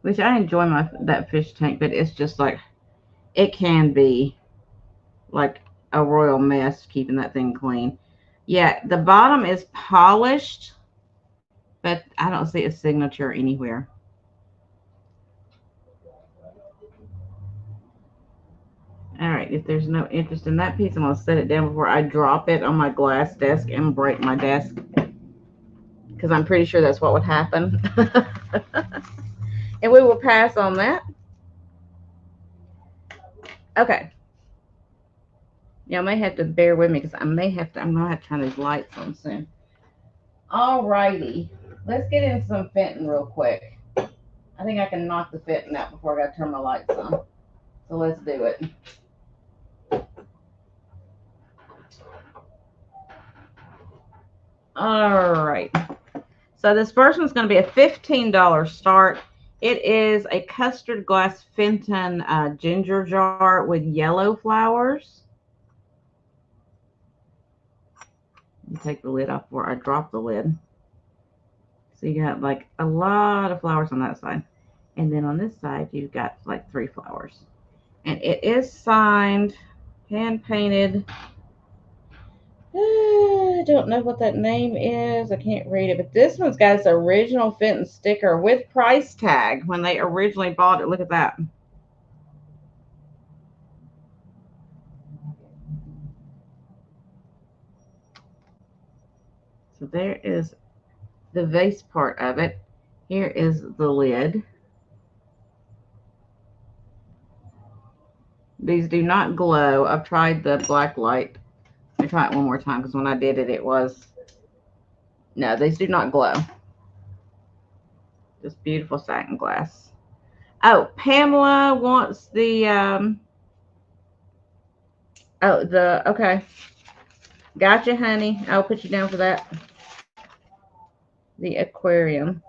Which I enjoy that fish tank, but it's just like, it can be like a royal mess keeping that thing clean. Yeah, the bottom is polished, but I don't see a signature anywhere. All right, if there's no interest in that piece, I'm going to set it down before I drop it on my glass desk and break my desk. Because I'm pretty sure that's what would happen. And we will pass on that. Okay. Y'all may have to bear with me because I'm going to have to turn these lights on soon. All righty. Let's get into some fenton real quick. I think I can knock the fenton out before I got to turn my lights on. So let's do it. All right. So this first one's going to be a $15 start. It is a custard glass Fenton ginger jar with yellow flowers. Let me take the lid off before I drop the lid. So you got like a lot of flowers on that side. And then on this side, you've got like 3 flowers. And it is signed, hand painted. I don't know what that name is. I can't read it. But this one's got its original Fenton sticker with price tag when they originally bought it. Look at that. So there is the vase part of it. Here is the lid. These do not glow. I've tried the black light. Let me try it one more time because when I did it, it was... No, these do not glow. Just beautiful satin glass. Oh, Pamela wants the... okay. Gotcha, honey. I'll put you down for that. the aquarium.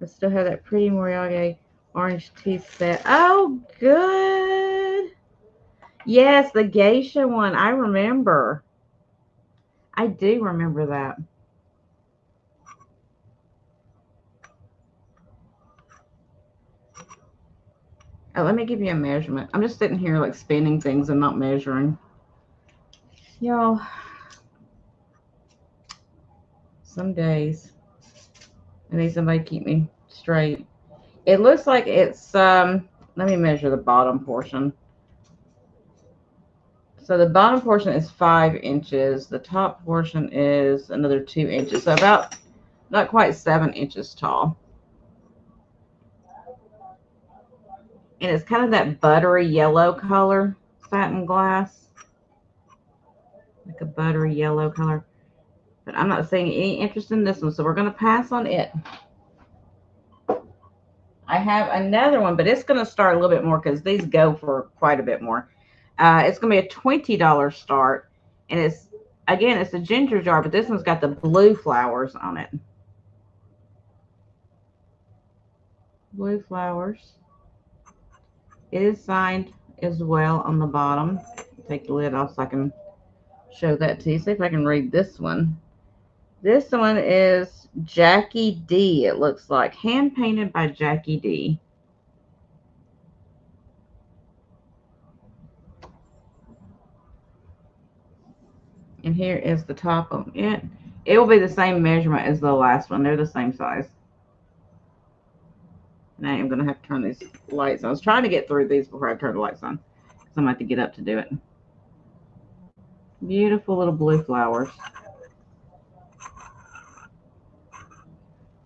I still have that pretty Moriarty orange tea set. Oh, good. Yes, the geisha one. I remember. I do remember that. Oh, let me give you a measurement. I'm just sitting here like spinning things and not measuring. Y'all, some days I need somebody to keep me straight. It looks like it's let me measure the bottom portion. So the bottom portion is 5 inches. The top portion is another 2 inches. So about not quite 7 inches tall. And it's kind of that buttery yellow color, satin glass. Like a buttery yellow color. But I'm not seeing any interest in this one, so we're going to pass on it. I have another one, but it's going to start a little bit more because these go for quite a bit more. It's going to be a $20 start. And it's, again, it's a ginger jar, but this one's got the blue flowers on it. Blue flowers. It is signed as well on the bottom. Take the lid off so I can show that to you. See if I can read this one. This one is Jackie D, it looks like. Hand painted by Jackie D. And here is the top of it. It will be the same measurement as the last one. They're the same size. Now I'm going to have to turn these lights on. I was trying to get through these before I turned the lights on, because I'm going to have to get up to do it. Beautiful little blue flowers.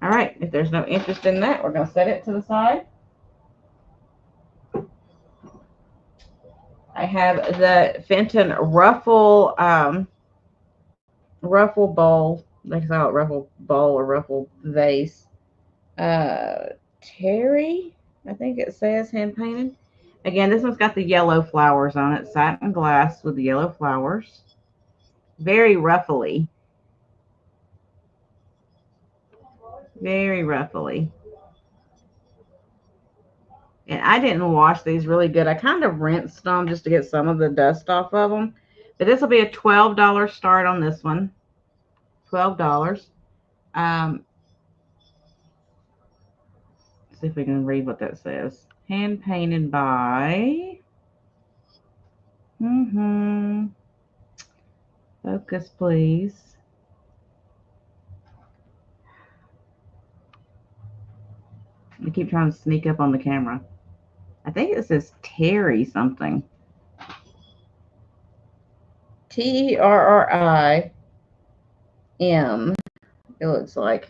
All right, if there's no interest in that, we're going to set it to the side. I have the Fenton ruffle ruffle bowl. They call it ruffle bowl or ruffle vase. Terry, I think it says, hand painted. Again, this one's got the yellow flowers on it. Satin glass with the yellow flowers. Very ruffly. Very ruffly. And I didn't wash these really good. I kind of rinsed them just to get some of the dust off of them. But this will be a $12 start on this one. $12. See if we can read what that says. Hand painted by. Focus, please. I keep trying to sneak up on the camera. I think it says Terry something. Terrim. It looks like.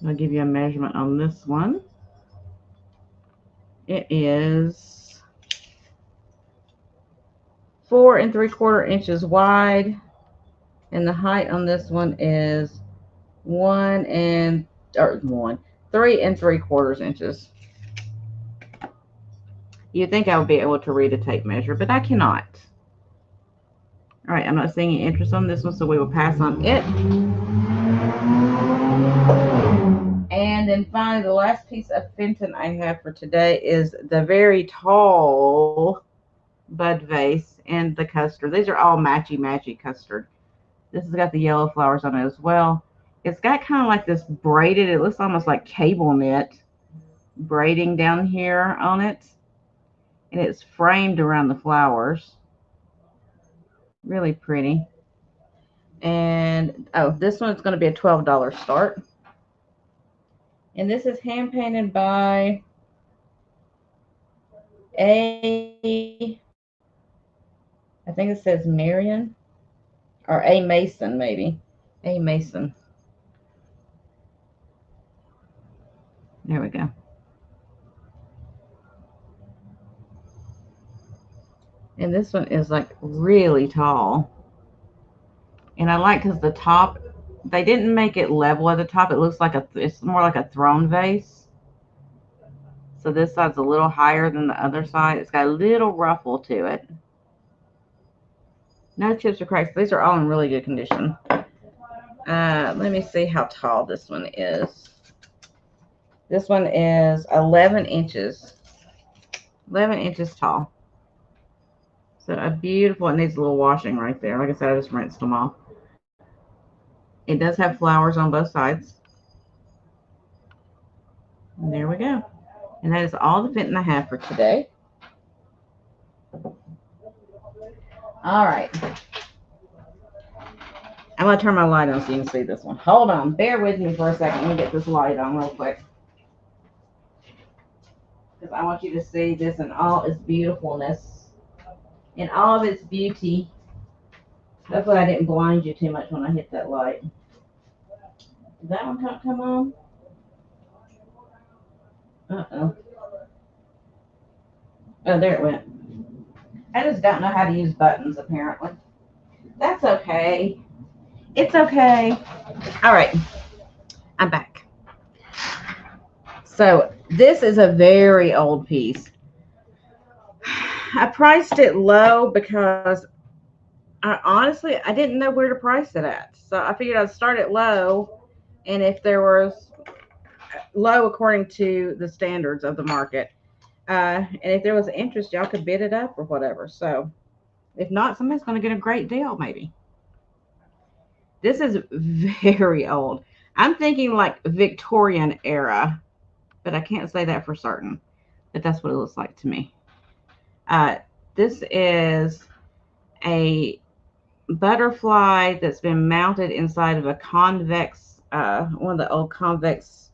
I'll give you a measurement on this one. It is 4 3/4 inches wide, and the height on this one is 3 3/4 inches. You'd think I would be able to read a tape measure, but I cannot. All right, I'm not seeing any interest on this one, so we will pass on it. And then finally, the last piece of Fenton I have for today is the very tall bud vase and the custard. These are all matchy custard. This has got the yellow flowers on it as well. It's got kind of like this braided, it looks almost like cable knit braiding down here on it. And it's framed around the flowers. Really pretty. And oh, this one's going to be a $12 start. And this is hand painted by I think it says Marion or A Mason, maybe. A Mason. There we go. And this one is like really tall. And I like because the top, they didn't make it level at the top. It looks like it's more like a throne vase. So this side's a little higher than the other side. It's got a little ruffle to it. No chips or cracks. These are all in really good condition. Let me see how tall this one is. This one is 11 inches. 11 inches tall. So a beautiful, it needs a little washing right there. Like I said, I just rinsed them off. It does have flowers on both sides. And there we go. And that is all the fitting I have for today. All right. I'm going to turn my light on so you can see this one. Hold on. Bear with me for a second. Let me get this light on real quick. Because I want you to see this in all its beautifulness. In all of its beauty. Hopefully I didn't blind you too much when I hit that light. Did that one come on? Uh-oh. Oh, there it went. I just don't know how to use buttons, apparently. That's okay. It's okay. All right. I'm back. So this is a very old piece. I priced it low because honestly, I didn't know where to price it at. So I figured I'd start it low. And if there was low according to the standards of the market, and if there was interest, y'all could bid it up or whatever. So if not, somebody's going to get a great deal, maybe. This is very old. I'm thinking like Victorian era, but I can't say that for certain. But that's what it looks like to me. This is a butterfly that's been mounted inside of a convex, one of the old convex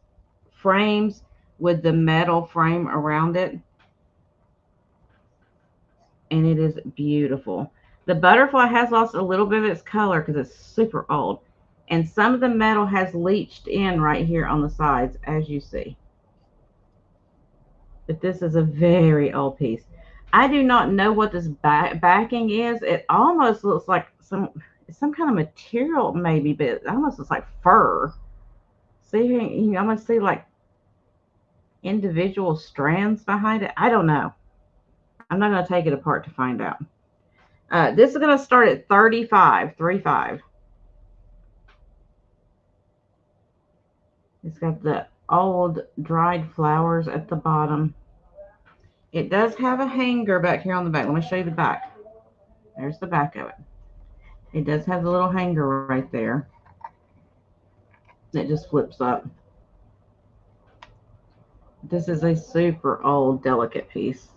frames with the metal frame around it. And it is beautiful. The butterfly has lost a little bit of its color because it's super old. And some of the metal has leached in right here on the sides, as you see. But this is a very old piece. I do not know what this backing is. It almost looks like some kind of material maybe, but it almost looks like fur. See, you almost see like individual strands behind it. I don't know. I'm not going to take it apart to find out. This is going to start at 35. It's got the old dried flowers at the bottom. It does have a hanger back here on the back. Let me show you the back. There's the back of it. It does have the little hanger right there. It just flips up. This is a super old, delicate piece.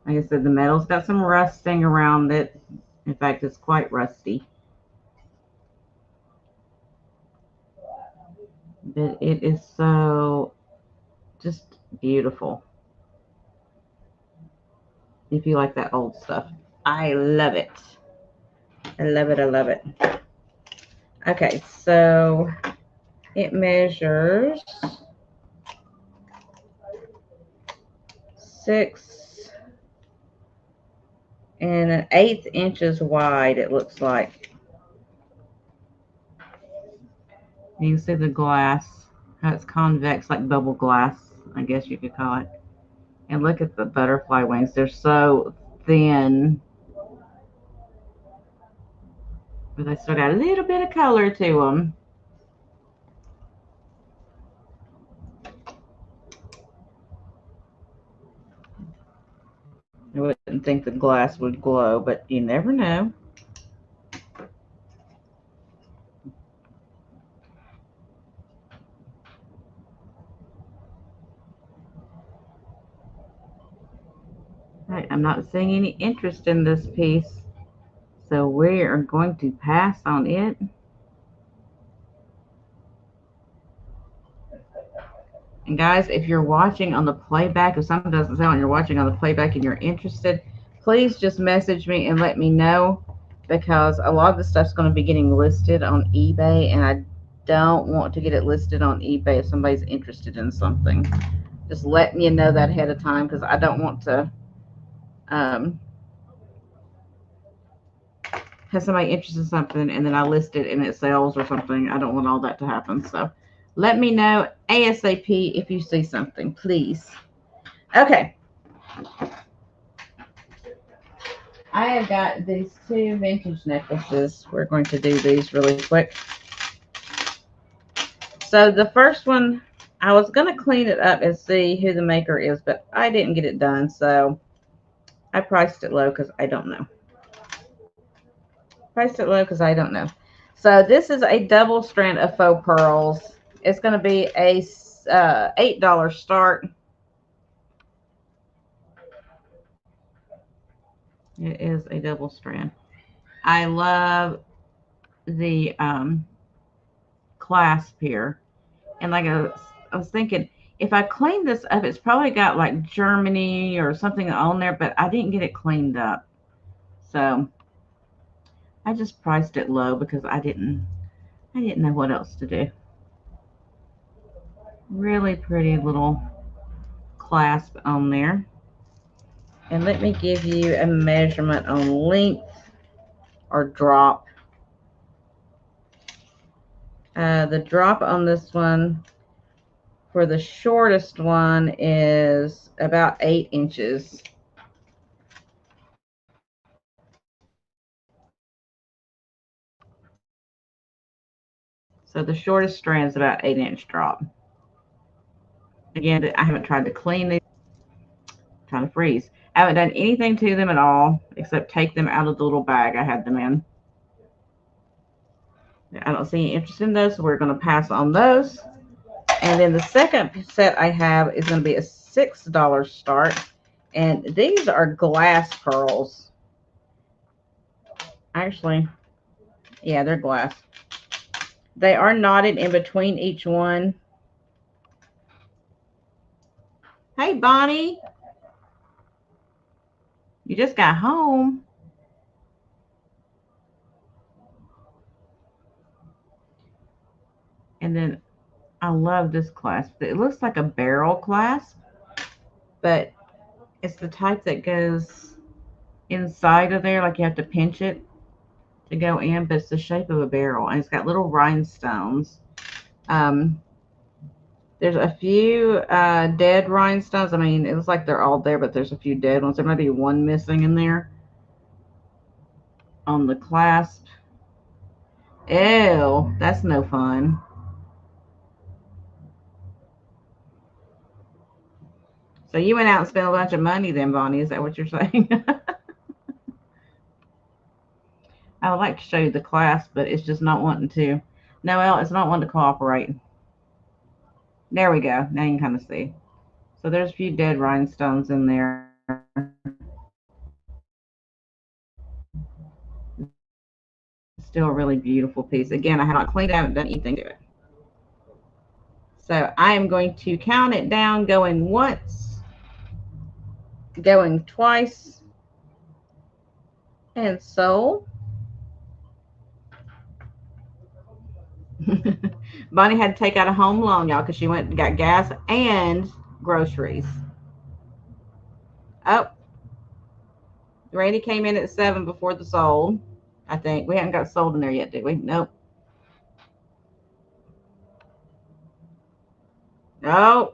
Like I said, the metal's got some rusting around it. In fact, it's quite rusty. But it is so just beautiful. If you like that old stuff. I love it. I love it. I love it. Okay, so it measures 6 1/8 inches wide, it looks like. You can see the glass, how it's convex, like bubble glass, I guess you could call it. And look at the butterfly wings. They're so thin. But they still got a little bit of color to them. I wouldn't think the glass would glow, but you never know. Right, I'm not seeing any interest in this piece, so we are going to pass on it. And guys, if you're watching on the playback, if something doesn't sound like you're watching on the playback and you're interested, please just message me and let me know, because a lot of the stuff's going to be getting listed on eBay, and I don't want to get it listed on eBay if somebody's interested in something. Just let me know that ahead of time, because I don't want to have somebody interested in something and then I list it and it sells or something. I don't want all that to happen. So Let me know ASAP if you see something, please. Okay. I have got these two vintage necklaces. We're going to do these really quick. So the first one, I was going to clean it up and see who the maker is, but I didn't get it done. So I priced it low because I don't know. So this is a double strand of faux pearls. It's going to be a $8 start. It is a double strand. I love the clasp here. And like I was thinking, if I clean this up, it's probably got like Germany or something on there, but I didn't get it cleaned up. So I just priced it low because I didn't know what else to do. Really pretty little clasp on there. And let me give you a measurement on length or drop. The drop on this one for the shortest one is about 8 inches. So the shortest strand is about 8-inch drop. Again, I haven't tried to clean these. I'm trying to freeze. I haven't done anything to them at all except take them out of the little bag I had them in. I don't see any interest in those, so we're going to pass on those. And then the second set I have is going to be a $6 start. And these are glass pearls. Actually, yeah, they're glass. They are knotted in between each one. Hey, Bonnie. You just got home. And then I love this clasp. It looks like a barrel clasp, but it's the type that goes inside of there, like you have to pinch it to go in, but it's the shape of a barrel, and it's got little rhinestones. There's a few dead rhinestones. I mean, it looks like they're all there, but there's a few dead ones. There might be one missing in there on the clasp. Ew, that's no fun. So you went out and spent a bunch of money then, Bonnie. Is that what you're saying? I would like to show you the clasp, but it's just not wanting to. Noelle, it's not wanting to cooperate. There we go. Now you can kind of see. So there's a few dead rhinestones in there. Still a really beautiful piece. Again, I have not cleaned it. I haven't done anything to it. So I am going to count it down, going once, going twice, and so Bonnie had to take out a home loan, y'all, because she went and got gas and groceries. Oh, Randy came in at 7 before the sold. I think we haven't got sold in there yet, did we? Nope. Oh.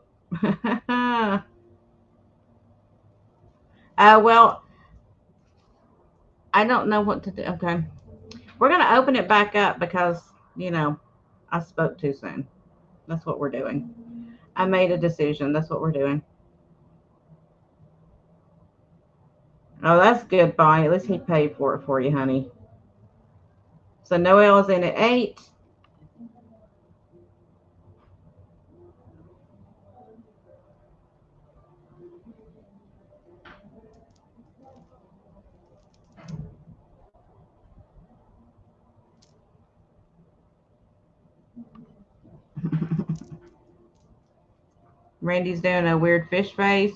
Well, I don't know what to do. Okay. We're going to open it back up because, you know, I spoke too soon. That's what we're doing. I made a decision. That's what we're doing. Oh, that's good, Bonnie. At least he paid for it for you, honey. So Noelle is in at 8. Randy's doing a weird fish face.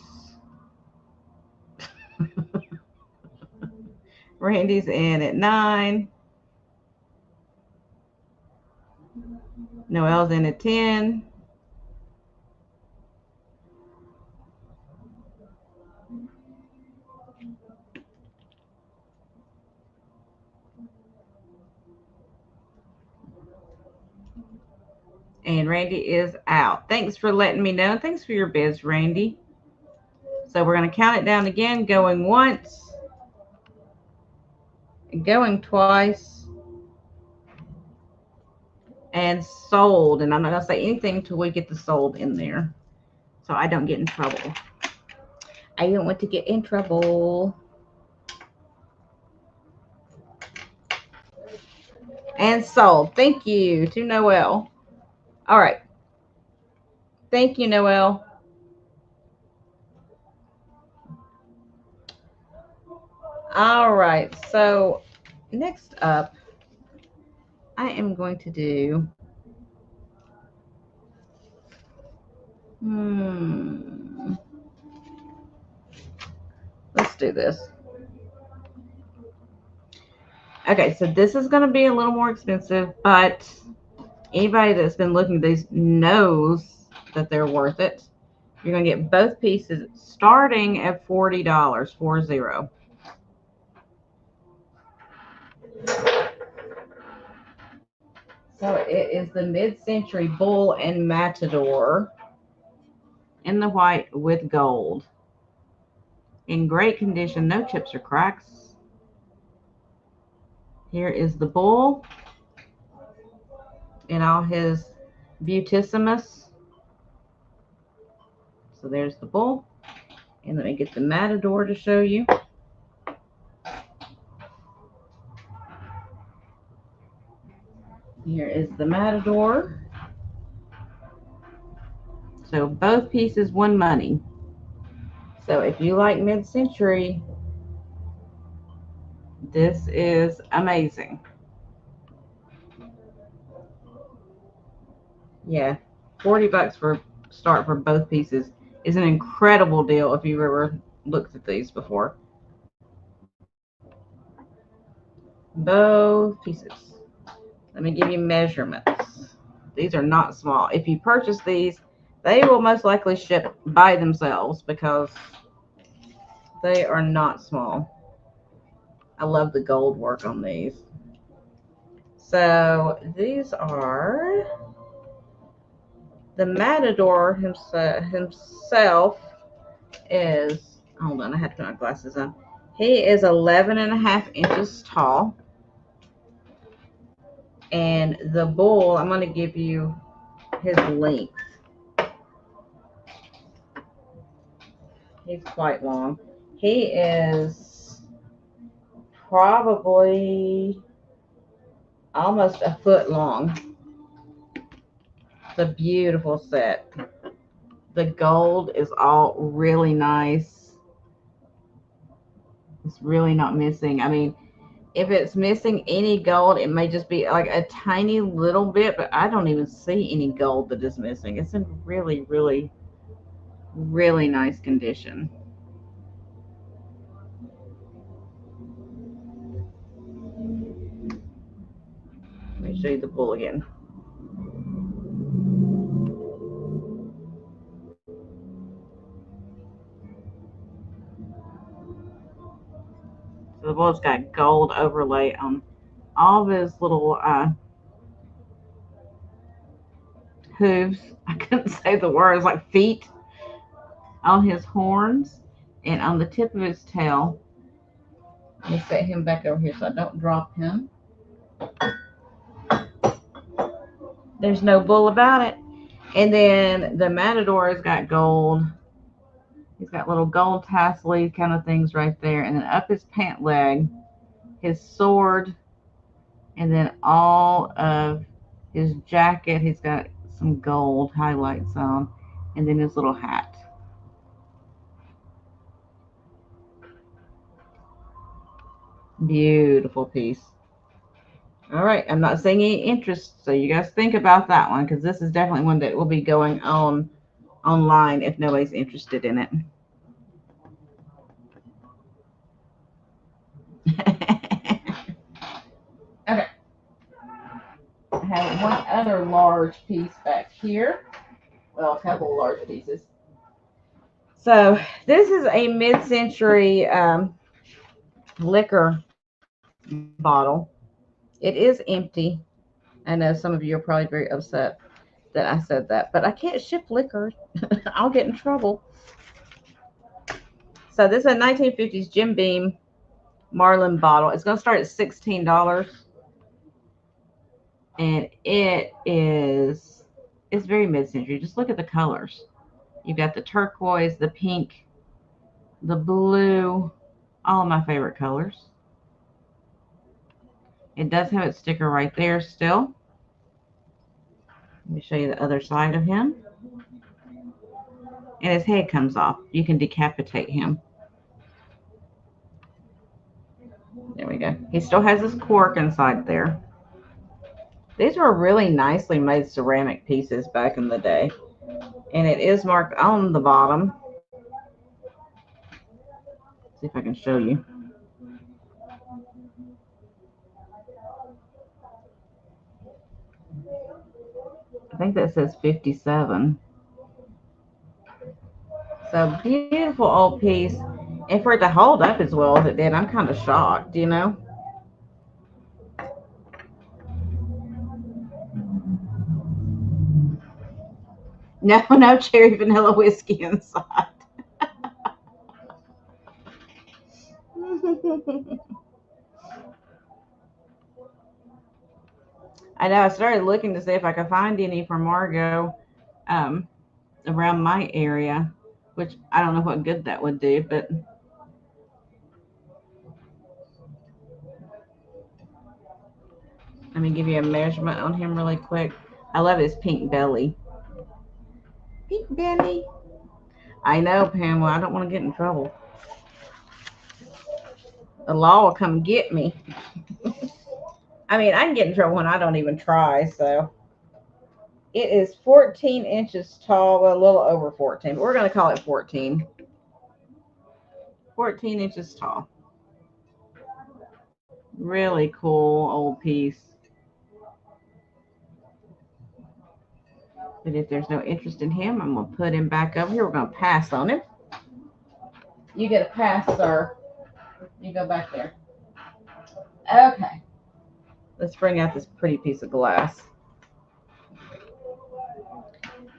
Randy's in at 9. Noelle's in at 10. And Randy is out. Thanks for letting me know. Thanks for your bids, Randy. So we're going to count it down again, going once, going twice, and sold. And I'm not going to say anything until we get the sold in there, so I don't get in trouble. I don't want to get in trouble. And sold. Thank you to Noelle. All right. Thank you, Noelle. All right. So next up, I am going to do let's do this. Okay, so this is going to be a little more expensive, but anybody that's been looking at these knows that they're worth it. You're going to get both pieces starting at $40, 40. So it is the mid-century bull and matador in the white with gold. In great condition, no chips or cracks. Here is the bull in all his beautissimus. So there's the bull. And let me get the matador to show you. Here is the matador. So both pieces won money. So if you like mid-century, this is amazing. Yeah, $40 for start for both pieces is an incredible deal if you've ever looked at these before. Both pieces. Let me give you measurements. These are not small. If you purchase these, they will most likely ship by themselves because they are not small. I love the gold work on these. So these are the matador himself is, hold on, I had to put my glasses on. He is 11.5 inches tall. And the bull, I'm going to give you his length. He's quite long. He is probably almost a foot long. It's a beautiful set. The gold is all really nice. It's really not missing. I mean, if it's missing any gold, it may just be like a tiny little bit, but I don't even see any gold that is missing. It's in really, really, really nice condition. Let me show you the bull again. So the bull's got gold overlay on all of his little hooves. I couldn't say the words, like feet on his horns and on the tip of his tail. Let me set him back over here so I don't drop him. There's no bull about it. And then the matador has got gold. He's got little gold tassel kind of things right there. And then up his pant leg, his sword, and then all of his jacket, he's got some gold highlights on. And then his little hat. Beautiful piece. All right, I'm not seeing any interest, so you guys think about that one because this is definitely one that will be going on online if nobody's interested in it. Okay. I have one other large piece back here. Well, a couple of large pieces. So this is a mid-century liquor bottle. It is empty. I know some of you are probably very upset. that I said that, but I can't ship liquor. I'll get in trouble. So this is a 1950s Jim Beam Marlin bottle. It's going to start at $16, and it's very mid-century. Just look at the colors. You've got the turquoise, the pink, the blue, all of my favorite colors. It does have its sticker right there still. Let me show you the other side of him. And his head comes off. You can decapitate him. There we go. He still has his cork inside there. These were really nicely made ceramic pieces back in the day. And it is marked on the bottom. See if I can show you. I think that says 57. So beautiful old piece. And for it to hold up as well as it did, I'm kind of shocked, you know? No, no cherry vanilla whiskey inside. I know I started looking to see if I could find any for Margot um, around my area, which I don't know what good that would do, but let me give you a measurement on him really quick. I love his pink belly. Pink belly. I know, Pamela. I don't want to get in trouble. The law will come get me. I mean, I can get in trouble when I don't even try, so. It is 14 inches tall, well, a little over 14, but we're going to call it 14. 14 inches tall. Really cool old piece. But if there's no interest in him, I'm going to put him back over here. We're going to pass on him. You get a pass, sir. You go back there. Okay. Let's bring out this pretty piece of glass.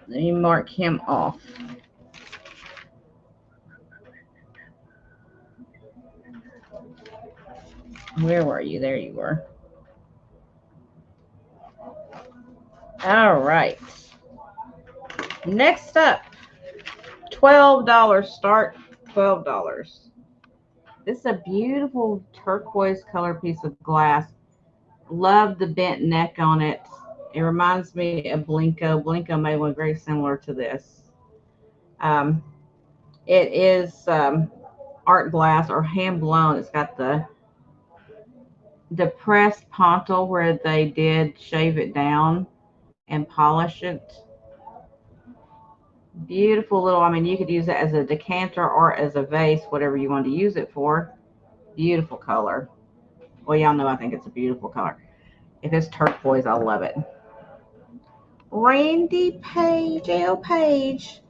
Let me mark him off. Where were you? There you were. All right. Next up, $12 start, $12. This is a beautiful turquoise color piece of glass. Love the bent neck on it. It reminds me of Blinko. Blinko made one very similar to this. It is art glass or hand blown. It's got the depressed pontil where they did shave it down and polish it. Beautiful little, I mean, you could use it as a decanter or as a vase, whatever you want to use it for. Beautiful color. Well, y'all know I think it's a beautiful color. If it's turquoise, I love it. Randy Page, L. Page.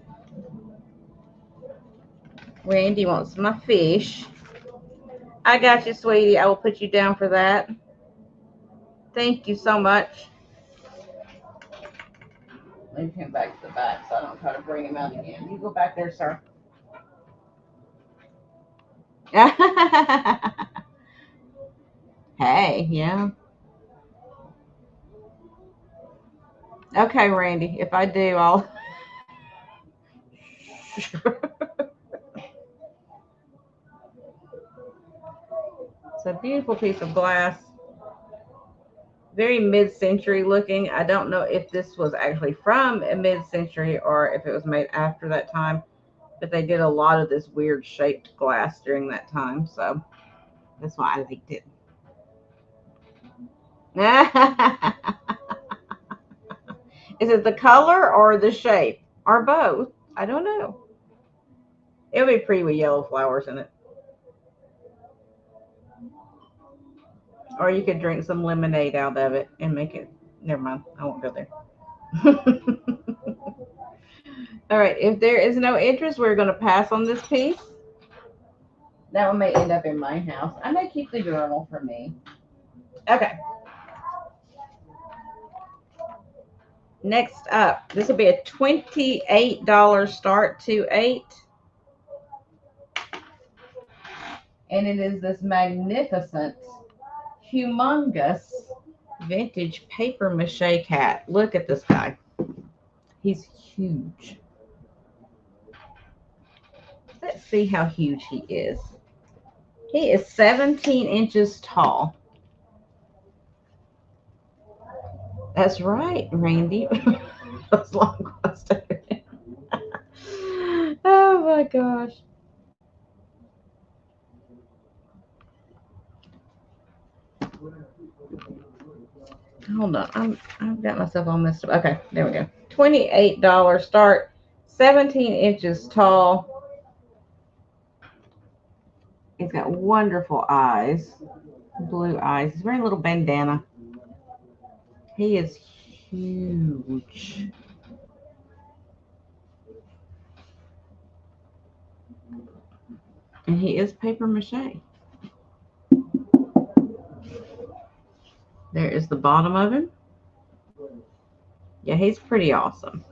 Randy wants my fish. I got you, sweetie. I will put you down for that. Thank you so much. Leave him back to the back so I don't try to bring him out again. You go back there, sir. Hey, yeah. Okay, Randy. If I do, I'll. It's a beautiful piece of glass. Very mid-century looking. I don't know if this was actually from a mid-century or if it was made after that time, but they did a lot of this weird shaped glass during that time, so that's why I liked it. Is it the color or the shape or both? I don't know. It'll be pretty with yellow flowers in it. Or you could drink some lemonade out of it and make it. Never mind. I won't go there. All right. If there is no interest, we're going to pass on this piece. That one may end up in my house. I may keep the journal for me. Okay. Next up, this will be a $28 start to 8. And it is this magnificent, humongous, vintage paper mache cat. Look at this guy. He's huge. Let's see how huge he is. He is 17 inches tall. That's right, Randy. Those long ones. Oh my gosh. Hold on. I've got myself all messed up. Okay, there we go. $28 start, 17 inches tall. He's got wonderful eyes, blue eyes. He's wearing a little bandana. He is huge. And he is paper mache. There is the bottom of him. Yeah, he's pretty awesome.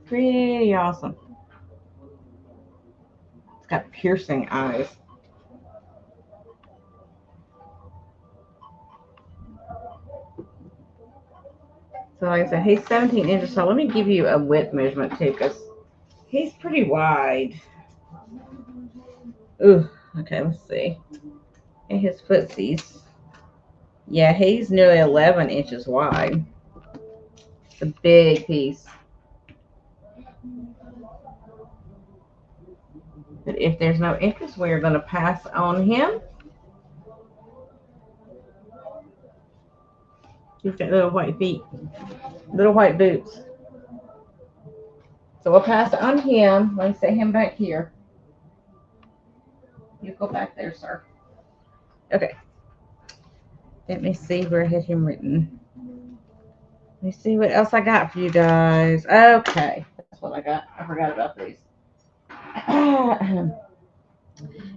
Pretty awesome. It's got piercing eyes. So like I said, he's 17 inches tall. Let me give you a width measurement too, because he's pretty wide. Ooh, okay, let's see. And his footsies. Yeah, he's nearly 11 inches wide. It's a big piece. But if there's no interest, we're going to pass on him. He's got little white feet, little white boots. So we'll pass it on him. Let me set him back here. You go back there, sir. Okay. Let me see where I had him written. Let me see what else I got for you guys. Okay. That's what I got. I forgot about these.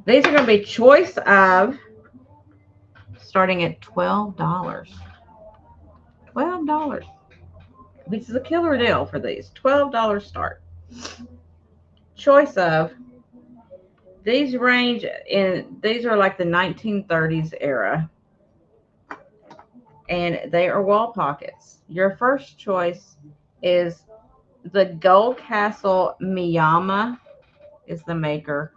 These are going to be choice of starting at $12. $12. Which is a killer deal for these. $12 start. Choice of. These range in, these are like the 1930s era. And they are wall pockets. Your first choice is the Gold Castle Miyama is the maker.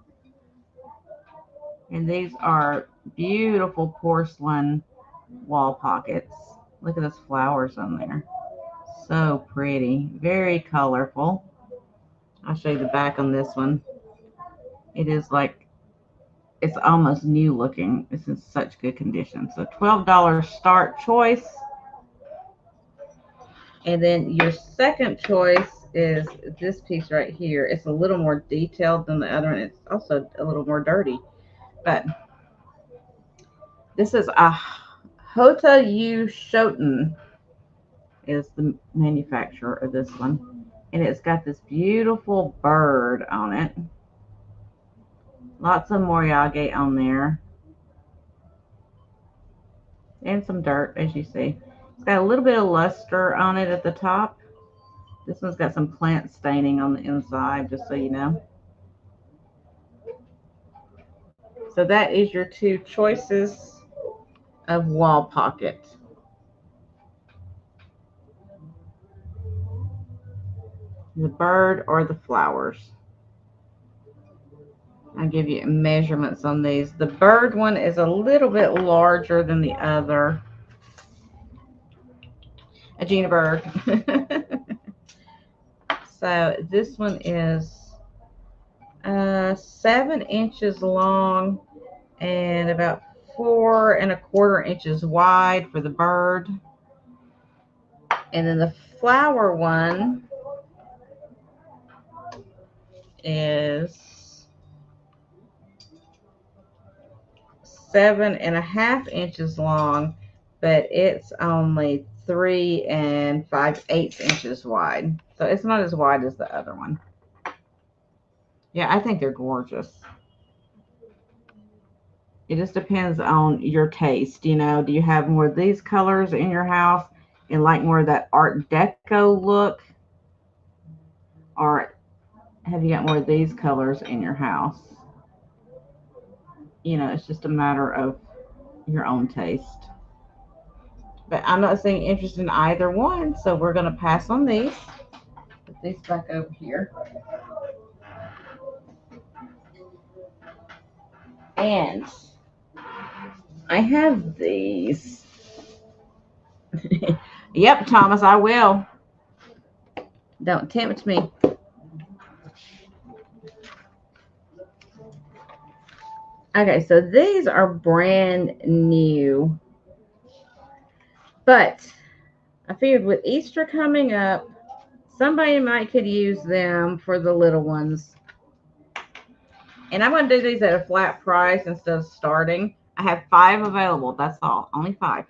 And these are beautiful porcelain wall pockets. Look at those flowers on there. So pretty. Very colorful. I'll show you the back on this one. It is like, it's almost new looking. It's in such good condition. So $12 start choice. And then your second choice is this piece right here. It's a little more detailed than the other one. It's also a little more dirty. But this is a Hota U Shoten is the manufacturer of this one. And it's got this beautiful bird on it. Lots of moriage on there. And some dirt, as you see. It's got a little bit of luster on it at the top. This one's got some plant staining on the inside, just so you know. So that is your two choices of wall pocket. The bird or the flowers. I'll give you measurements on these. The bird one is a little bit larger than the other. A Gina bird. So this one is 7 inches long and about 4 1/4 inches wide for the bird. And then the flower one is 7 1/2 inches long, but it's only 3 5/8 inches wide. So it's not as wide as the other one. Yeah, I think they're gorgeous. It just depends on your taste. You know, do you have more of these colors in your house? and like more of that Art Deco look, or have you got more of these colors in your house? You know, it's just a matter of your own taste. But I'm not seeing interest in either one, so we're going to pass on these. Put these back over here. And I have these. Yep, Thomas, I will. Don't tempt me. Okay, so these are brand new. But I figured with Easter coming up, somebody might could use them for the little ones. And I'm going to do these at a flat price instead of starting. I have 5 available. That's all. Only 5.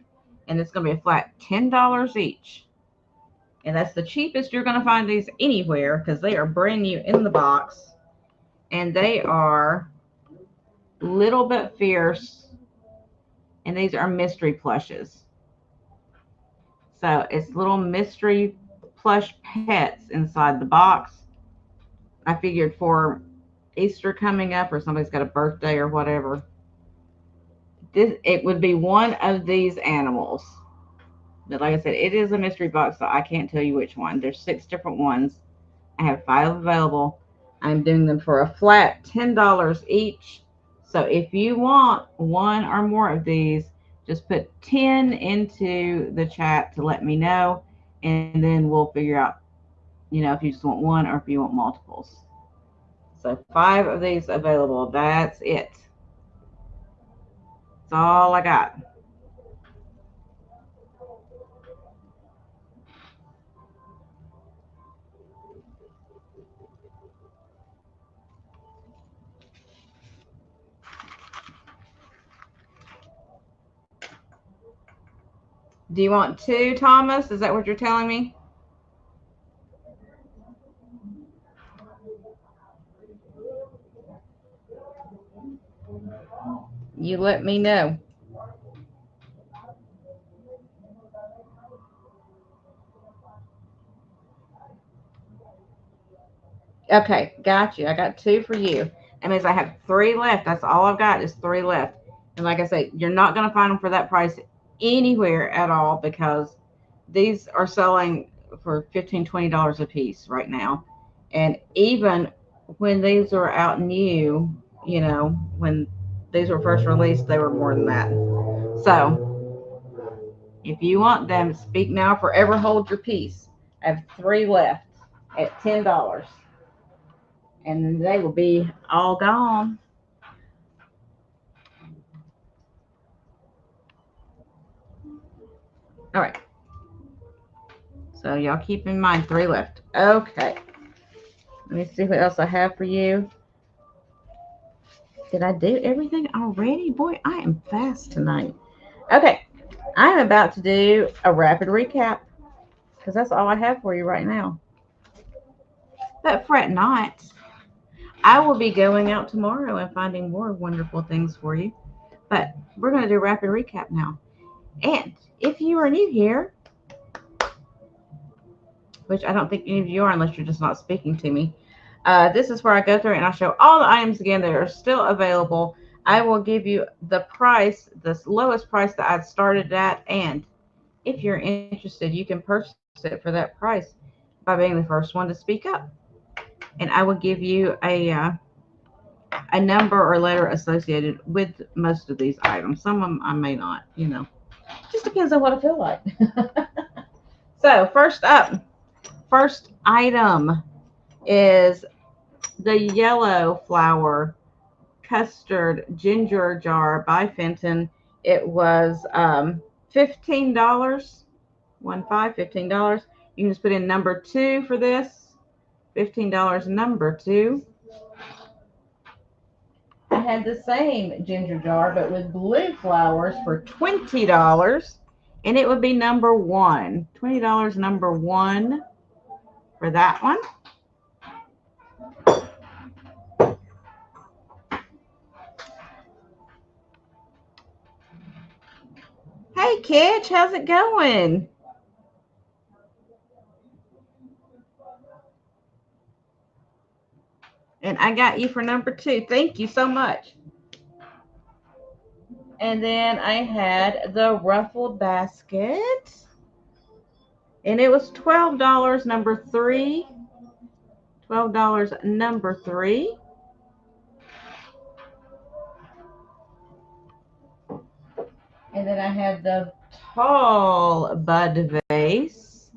And it's going to be a flat $10 each. And that's the cheapest you're going to find these anywhere because they are brand new in the box. And they are Little Bit Fierce. And these are mystery plushes. So it's little mystery plush pets inside the box. I figured for Easter coming up or somebody's got a birthday or whatever, it would be one of these animals. But like I said, it is a mystery box, so I can't tell you which one. There's 6 different ones. I have 5 available. I'm doing them for a flat $10 each. So if you want one or more of these, just put 10 into the chat to let me know, and then we'll figure out, if you just want one or if you want multiples. So 5 of these available. That's it. That's all I got. Do you want 2, Thomas? Is that what you're telling me? You let me know. Okay, got you. I got 2 for you. That means I have 3 left. That's all I've got is 3 left. And like I say, you're not going to find them for that price anywhere at all because these are selling for $15, $20 a piece right now. And even when these were out new, when these were first released, they were more than that. So if you want them, speak now, forever hold your peace. I have 3 left at $10. And then they will be all gone. All right. So y'all keep in mind 3 left. Okay. Let me see what else I have for you. Did I do everything already? Boy, I am fast tonight. Okay. I'm about to do a rapid recap because that's all I have for you right now. But fret not. I will be going out tomorrow and finding more wonderful things for you. But we're going to do a rapid recap now. And if you are new here, which I don't think any of you are unless you're just not speaking to me, this is where I go through and I show all the items again that are still available. I will give you the price, the lowest price that I started at, and if you're interested, you can purchase it for that price by being the first one to speak up. And I will give you a number or letter associated with most of these items. Some of them I may not, just depends on what I feel like. So first up, first item is the yellow flower custard ginger jar by Fenton. It was $15. $15. You can just put in number 2 for this. $15 number 2. I had the same ginger jar but with blue flowers for $20. And it would be number 1. $20 number 1 for that one. Hey, Kitch, how's it going? And I got you for number 2. Thank you so much. And then I had the ruffled basket. And it was $12, number 3. $12, number 3. And then I had the tall bud vase.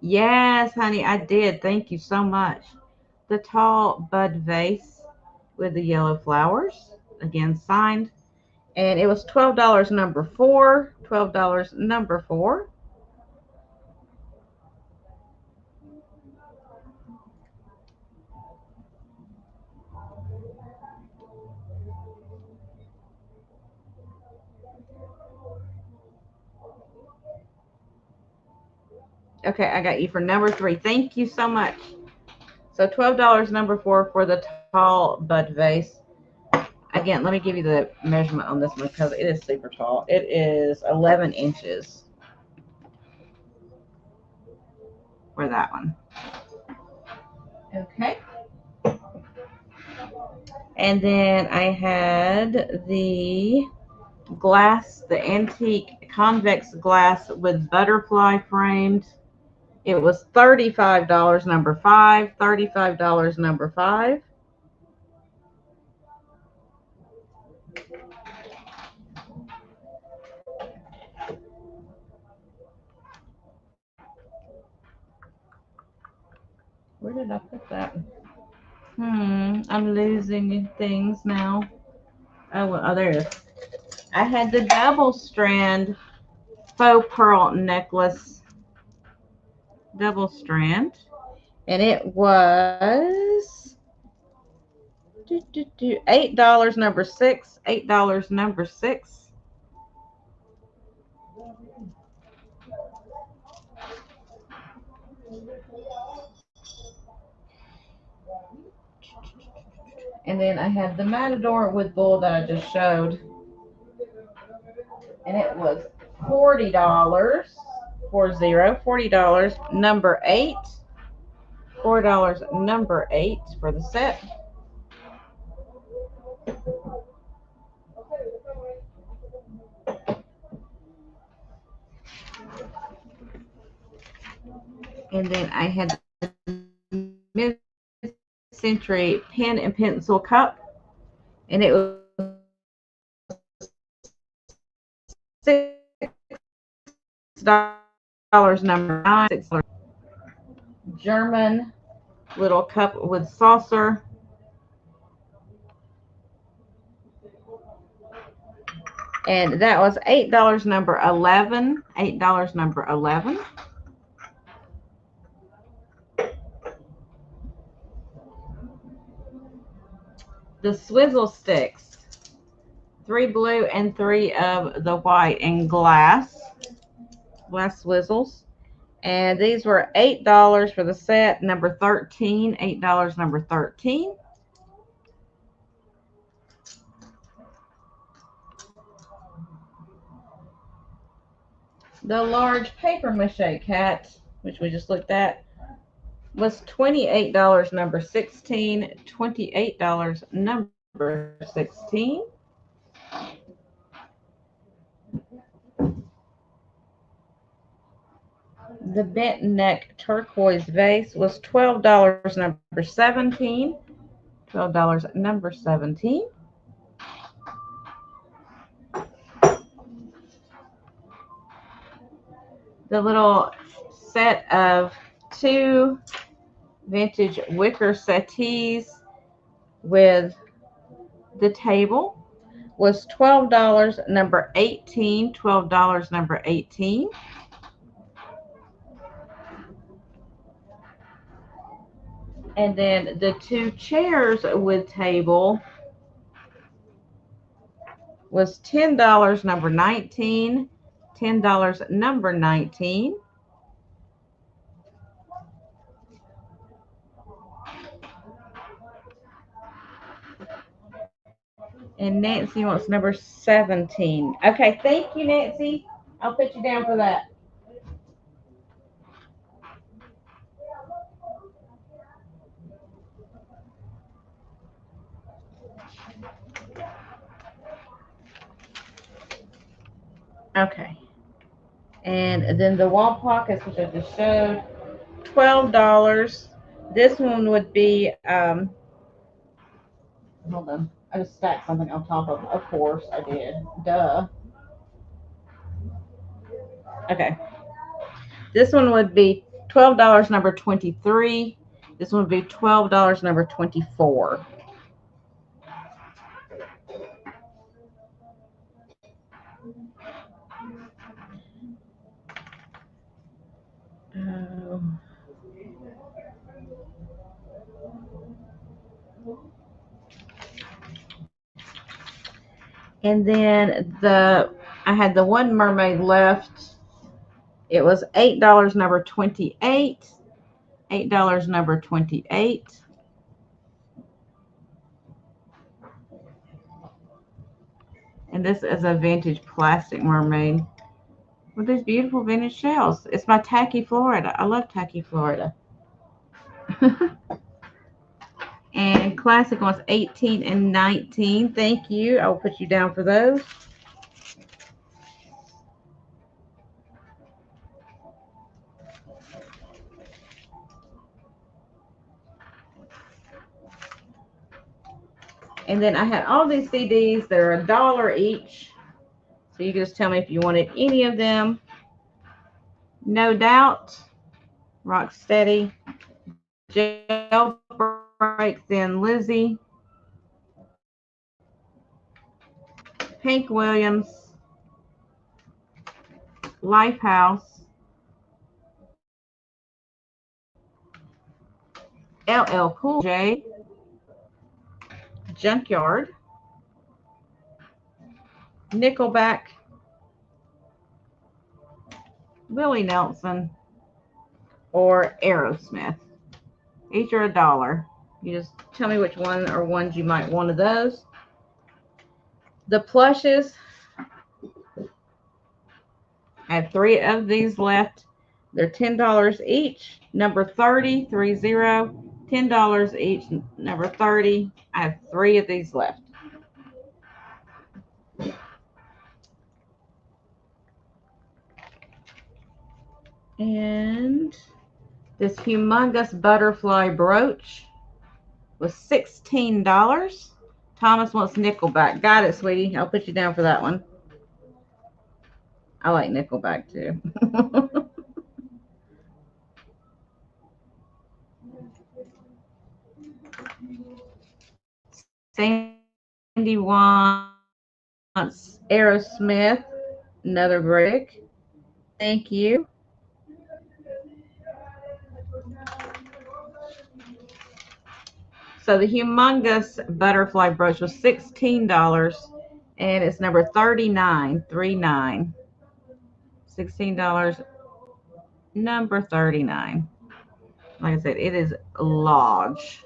Yes, honey, I did. Thank you so much. The tall bud vase with the yellow flowers, again signed. And it was $12, number 4. $12, number 4. Okay, I got you for number 3. Thank you so much. So $12, number 4 for the tall bud vase. Again, let me give you the measurement on this one because it is super tall. It is 11 inches for that one. Okay. And then I had the glass, the antique convex glass with butterfly framed. It was $35, number 5. $35, number 5. Where did I put that? I'm losing things now. Oh, there it is. I had the double strand faux pearl necklace. Double strand. And it was $8, number 6. $8, number 6. And then I had the Matador with bull that I just showed. And it was $40. $40, number 8. $4, number 8 for the set. And then I had the mid-century pen and pencil cup. And it was $6, number 9. $6. German little cup with saucer. And that was $8, number 11. $8, number 11. The swizzle sticks. 3 blue and 3 of the white in glass swizzles. And these were $8 for the set, number 13. $8, number 13. The large paper mache cat, which we just looked at, was $28, number 16. $28, number 16. The bent neck turquoise vase was $12, number 17. $12, number 17. The little set of 2 vintage wicker settees with the table was $12, number 18. $12, number 18. And then the 2 chairs with table was $10, number 19. $10, number 19. And Nancy wants number 17. Okay, thank you, Nancy. I'll put you down for that. Okay. And then the wall pockets, which I just showed, $12. This one would be, hold on. I just stacked something on top of course I did. Duh. Okay. This one would be $12, number 23. This one would be $12, number 24. Um, and then I had the one mermaid left. It was $8, number 28. $8, number 28. And this is a vintage plastic mermaid with these beautiful vintage shells. It's by Tacky Florida. I love Tacky Florida. And classic ones 18 and 19. Thank you. I'll put you down for those. And then I had all these CDs. They're $1 each. So you can just tell me if you wanted any of them. No Doubt, Rocksteady, Jailbreak Thin Lizzy, Hank Williams, Lifehouse, LL Cool J, Junkyard, Nickelback, Willie Nelson, or Aerosmith. Each are $1. You just tell me which one or ones you might want of those. The plushes, I have 3 of these left. They're $10 each. Number 30, 30, $10 each. Number 30. I have 3 of these left. And this humongous butterfly brooch was $16. Thomas wants Nickelback. Got it, sweetie. I'll put you down for that one. I like Nickelback too. Sandy wants Aerosmith. Another brick. Thank you. So the humongous butterfly brooch was $16, and it's number 39, 39. $16, number 39. Like I said, it is large.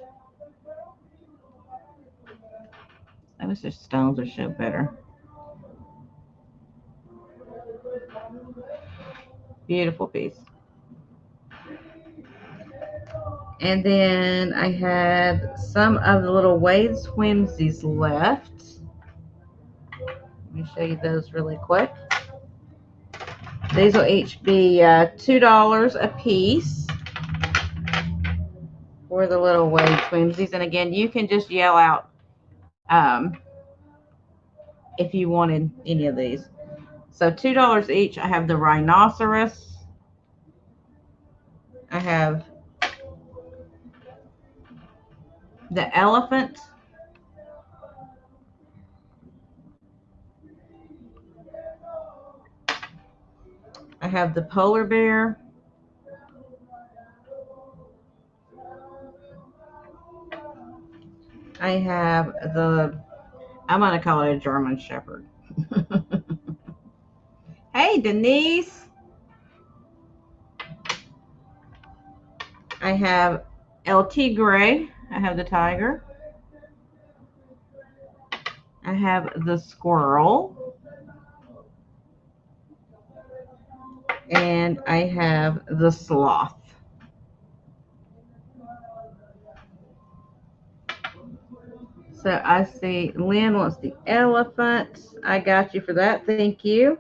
I wish the stones would show better. Beautiful piece. And then I had some of the little Wade Swimsies left. Let me show you those really quick. These will each be $2 a piece for the little Wade Swimsies. And again, you can just yell out if you wanted any of these. So $2 each. I have the rhinoceros. I have the elephant. I have the polar bear. I have I'm going to call it a German Shepherd. Hey, Denise. I have El Tigre. I have the tiger. I have the squirrel. And I have the sloth. So I see Lynn wants the elephant. I got you for that. Thank you.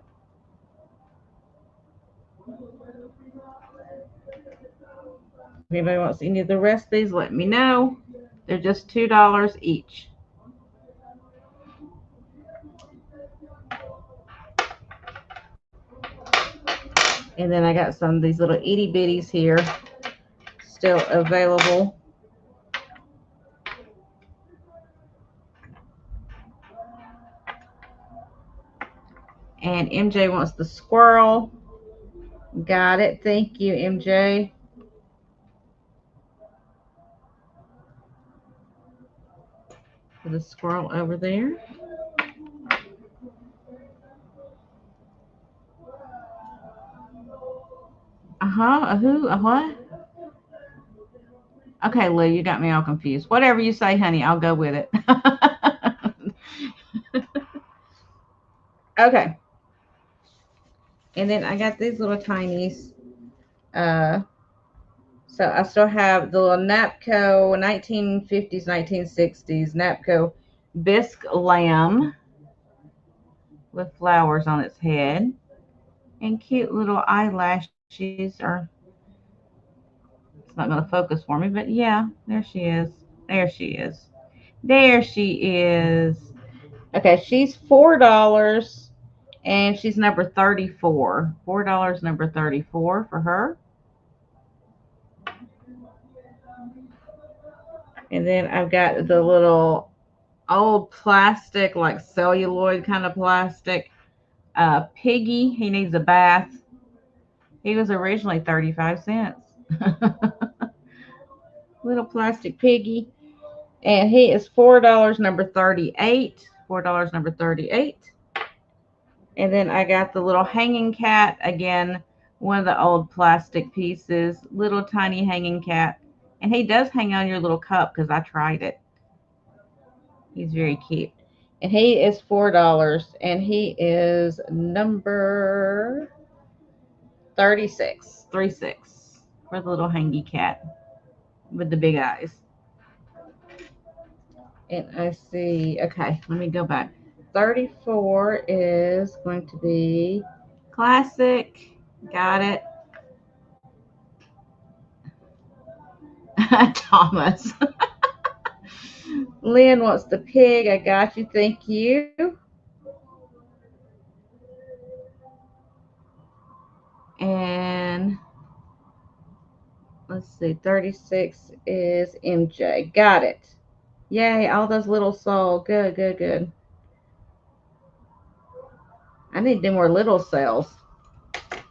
anybody wants any of the rest of these, let me know. They're just $2 each. And then I got some of these little itty bitties here still available. And MJ wants the squirrel. Got it. Thank you, MJ. For the squirrel over there. A who? A what? Okay, Lou, you got me all confused. Whatever you say, honey, I'll go with it. Okay. And then I got these little tinies. So I still have the little Napco 1950s, 1960s Napco bisque lamb with flowers on its head and cute little eyelashes. Or it's not going to focus for me, but yeah, there she is. There she is. There she is. Okay, she's $4 and she's number 34. $4 number 34 for her. And then I've got the little old plastic, like celluloid kind of plastic. Piggy, he needs a bath. He was originally 35 cents. Little plastic piggy. And he is $4 number 38. $4 number 38. And then I got the little hanging cat. Again, one of the old plastic pieces. Little tiny hanging cat. And he does hang on your little cup because I tried it. He's very cute. And he is $4. And he is number 36. 36 for the little hangy cat with the big eyes. And I see, okay, let me go back. 34 is going to be classic. Got it. Thomas. Lynn wants the pig. I got you. Thank you. And let's see, 36 is MJ. Got it. Yay, all those little souls. Good, good, good. I need to do more little cells.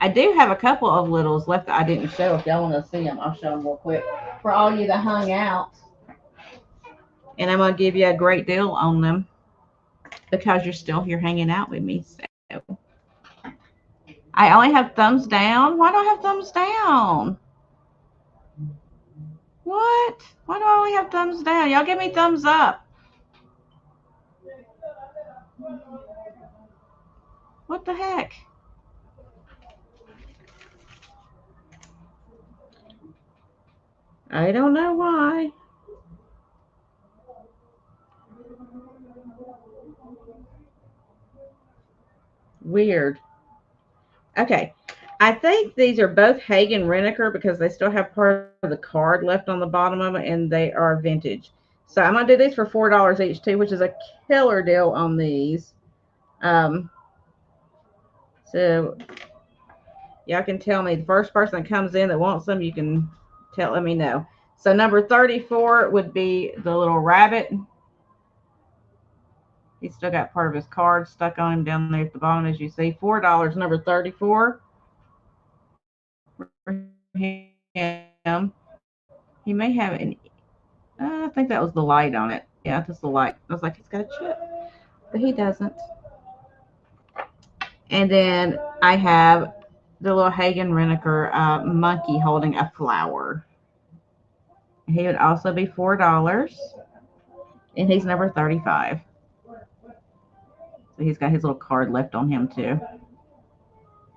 I do have a couple of littles left that I didn't show. If y'all want to see them, I'll show them real quick. For all you that hung out. And I'm going to give you a great deal on them because you're still here hanging out with me. So I only have thumbs down. Why do I have thumbs down? What? Why do I only have thumbs down? Y'all give me thumbs up. What the heck? I don't know why. Weird. Okay. I think these are both Hagen Reneker because they still have part of the card left on the bottom of it, and they are vintage. So I'm going to do these for $4 each too, which is a killer deal on these. So y'all can tell me. The first person that comes in that wants them, you can let me know. So number 34 would be the little rabbit. He's still got part of his card stuck on him down there at the bottom, as you see. $4, number 34. For him. He may have an, I think that was the light on it. Yeah, that's the light. I was like, he's got a chip. But he doesn't. And then I have the little Hagen Reneker monkey holding a flower. He would also be $4. And he's number 35. So he's got his little card left on him too.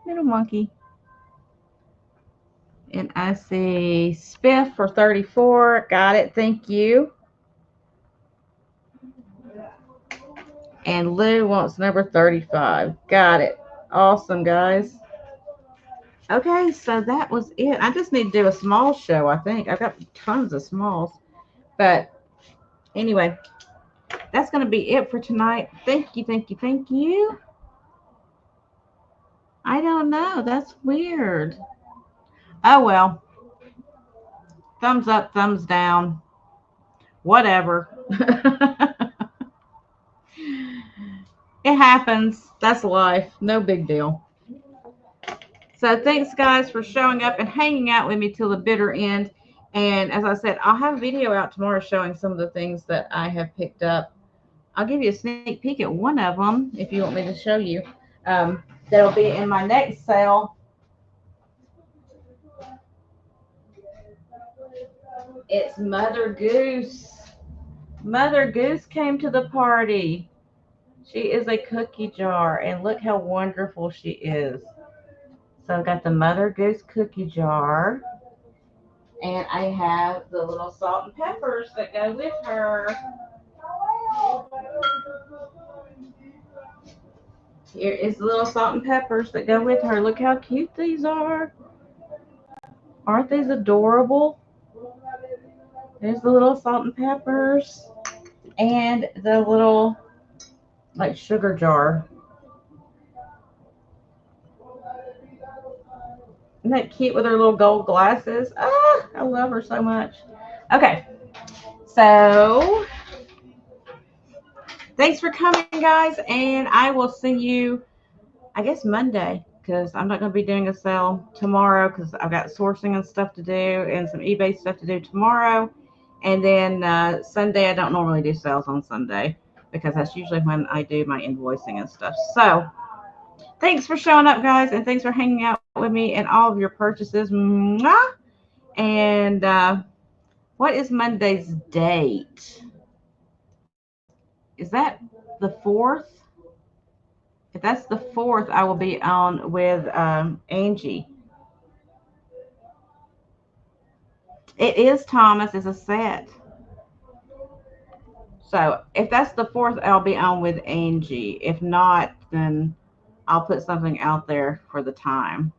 Little monkey. And I see Spiff for 34. Got it. Thank you. And Lou wants number 35. Got it. Awesome, guys. Okay, so that was it. I just need to do a small show, I think. I've got tons of smalls. But anyway, that's going to be it for tonight. Thank you, thank you, thank you. I don't know. That's weird. Oh, well. Thumbs up, thumbs down, whatever. It happens. That's life. No big deal. So thanks, guys, for showing up and hanging out with me till the bitter end. And as I said, I'll have a video out tomorrow showing some of the things that I have picked up. I'll give you a sneak peek at one of them if you want me to show you. That'll be in my next sale. It's Mother Goose. Mother Goose came to the party. She is a cookie jar, and look how wonderful she is. So I've got the Mother Goose cookie jar, and I have the little salt and peppers that go with her. Here is the little salt and peppers that go with her. Look how cute these are. Aren't these adorable? There's the little salt and peppers and the little like sugar jar. Isn't that cute with her little gold glasses? Ah, I love her so much. Okay, so thanks for coming, guys, and I will see you, I guess, Monday, because I'm not going to be doing a sale tomorrow because I've got sourcing and stuff to do and some eBay stuff to do tomorrow. And then Sunday, I don't normally do sales on Sunday because that's usually when I do my invoicing and stuff. So thanks for showing up, guys, and thanks for hanging out with me and all of your purchases. Mwah! And what is Monday's date? Is that the 4th? If that's the 4th, I will be on with Angie. It is, Thomas. It's a set. So if that's the 4th, I'll be on with Angie. If not, then I'll put something out there for the time.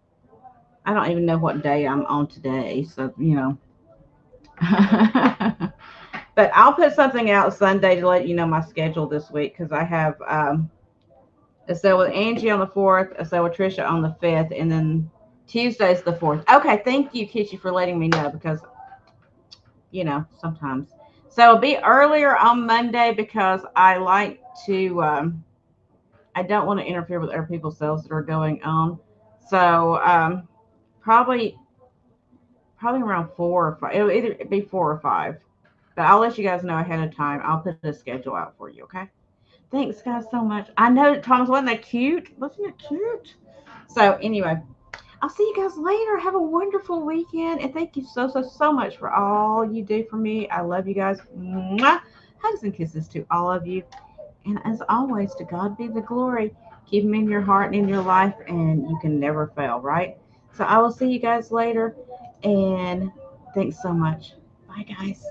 I don't even know what day I'm on today. So, you know. But I'll put something out Sunday to let you know my schedule this week because I have a sale with Angie on the 4th, a sale with Trisha on the 5th, and then Tuesday's the 4th. Okay, thank you, Kitty, for letting me know because, you know, sometimes. So it'll be earlier on Monday because I like to, I don't want to interfere with other people's sales that are going on. So probably around 4 or 5. It'll either be 4 or 5. But I'll let you guys know ahead of time. I'll put the schedule out for you, okay? Thanks, guys, so much. I know, Thomas, wasn't that cute? Wasn't it cute? So anyway, I'll see you guys later. Have a wonderful weekend. And thank you so, so, so much for all you do for me. I love you guys. Mwah. Hugs and kisses to all of you. And as always, to God be the glory. Keep him in your heart and in your life, and you can never fail, right? So I will see you guys later. And thanks so much. Bye, guys.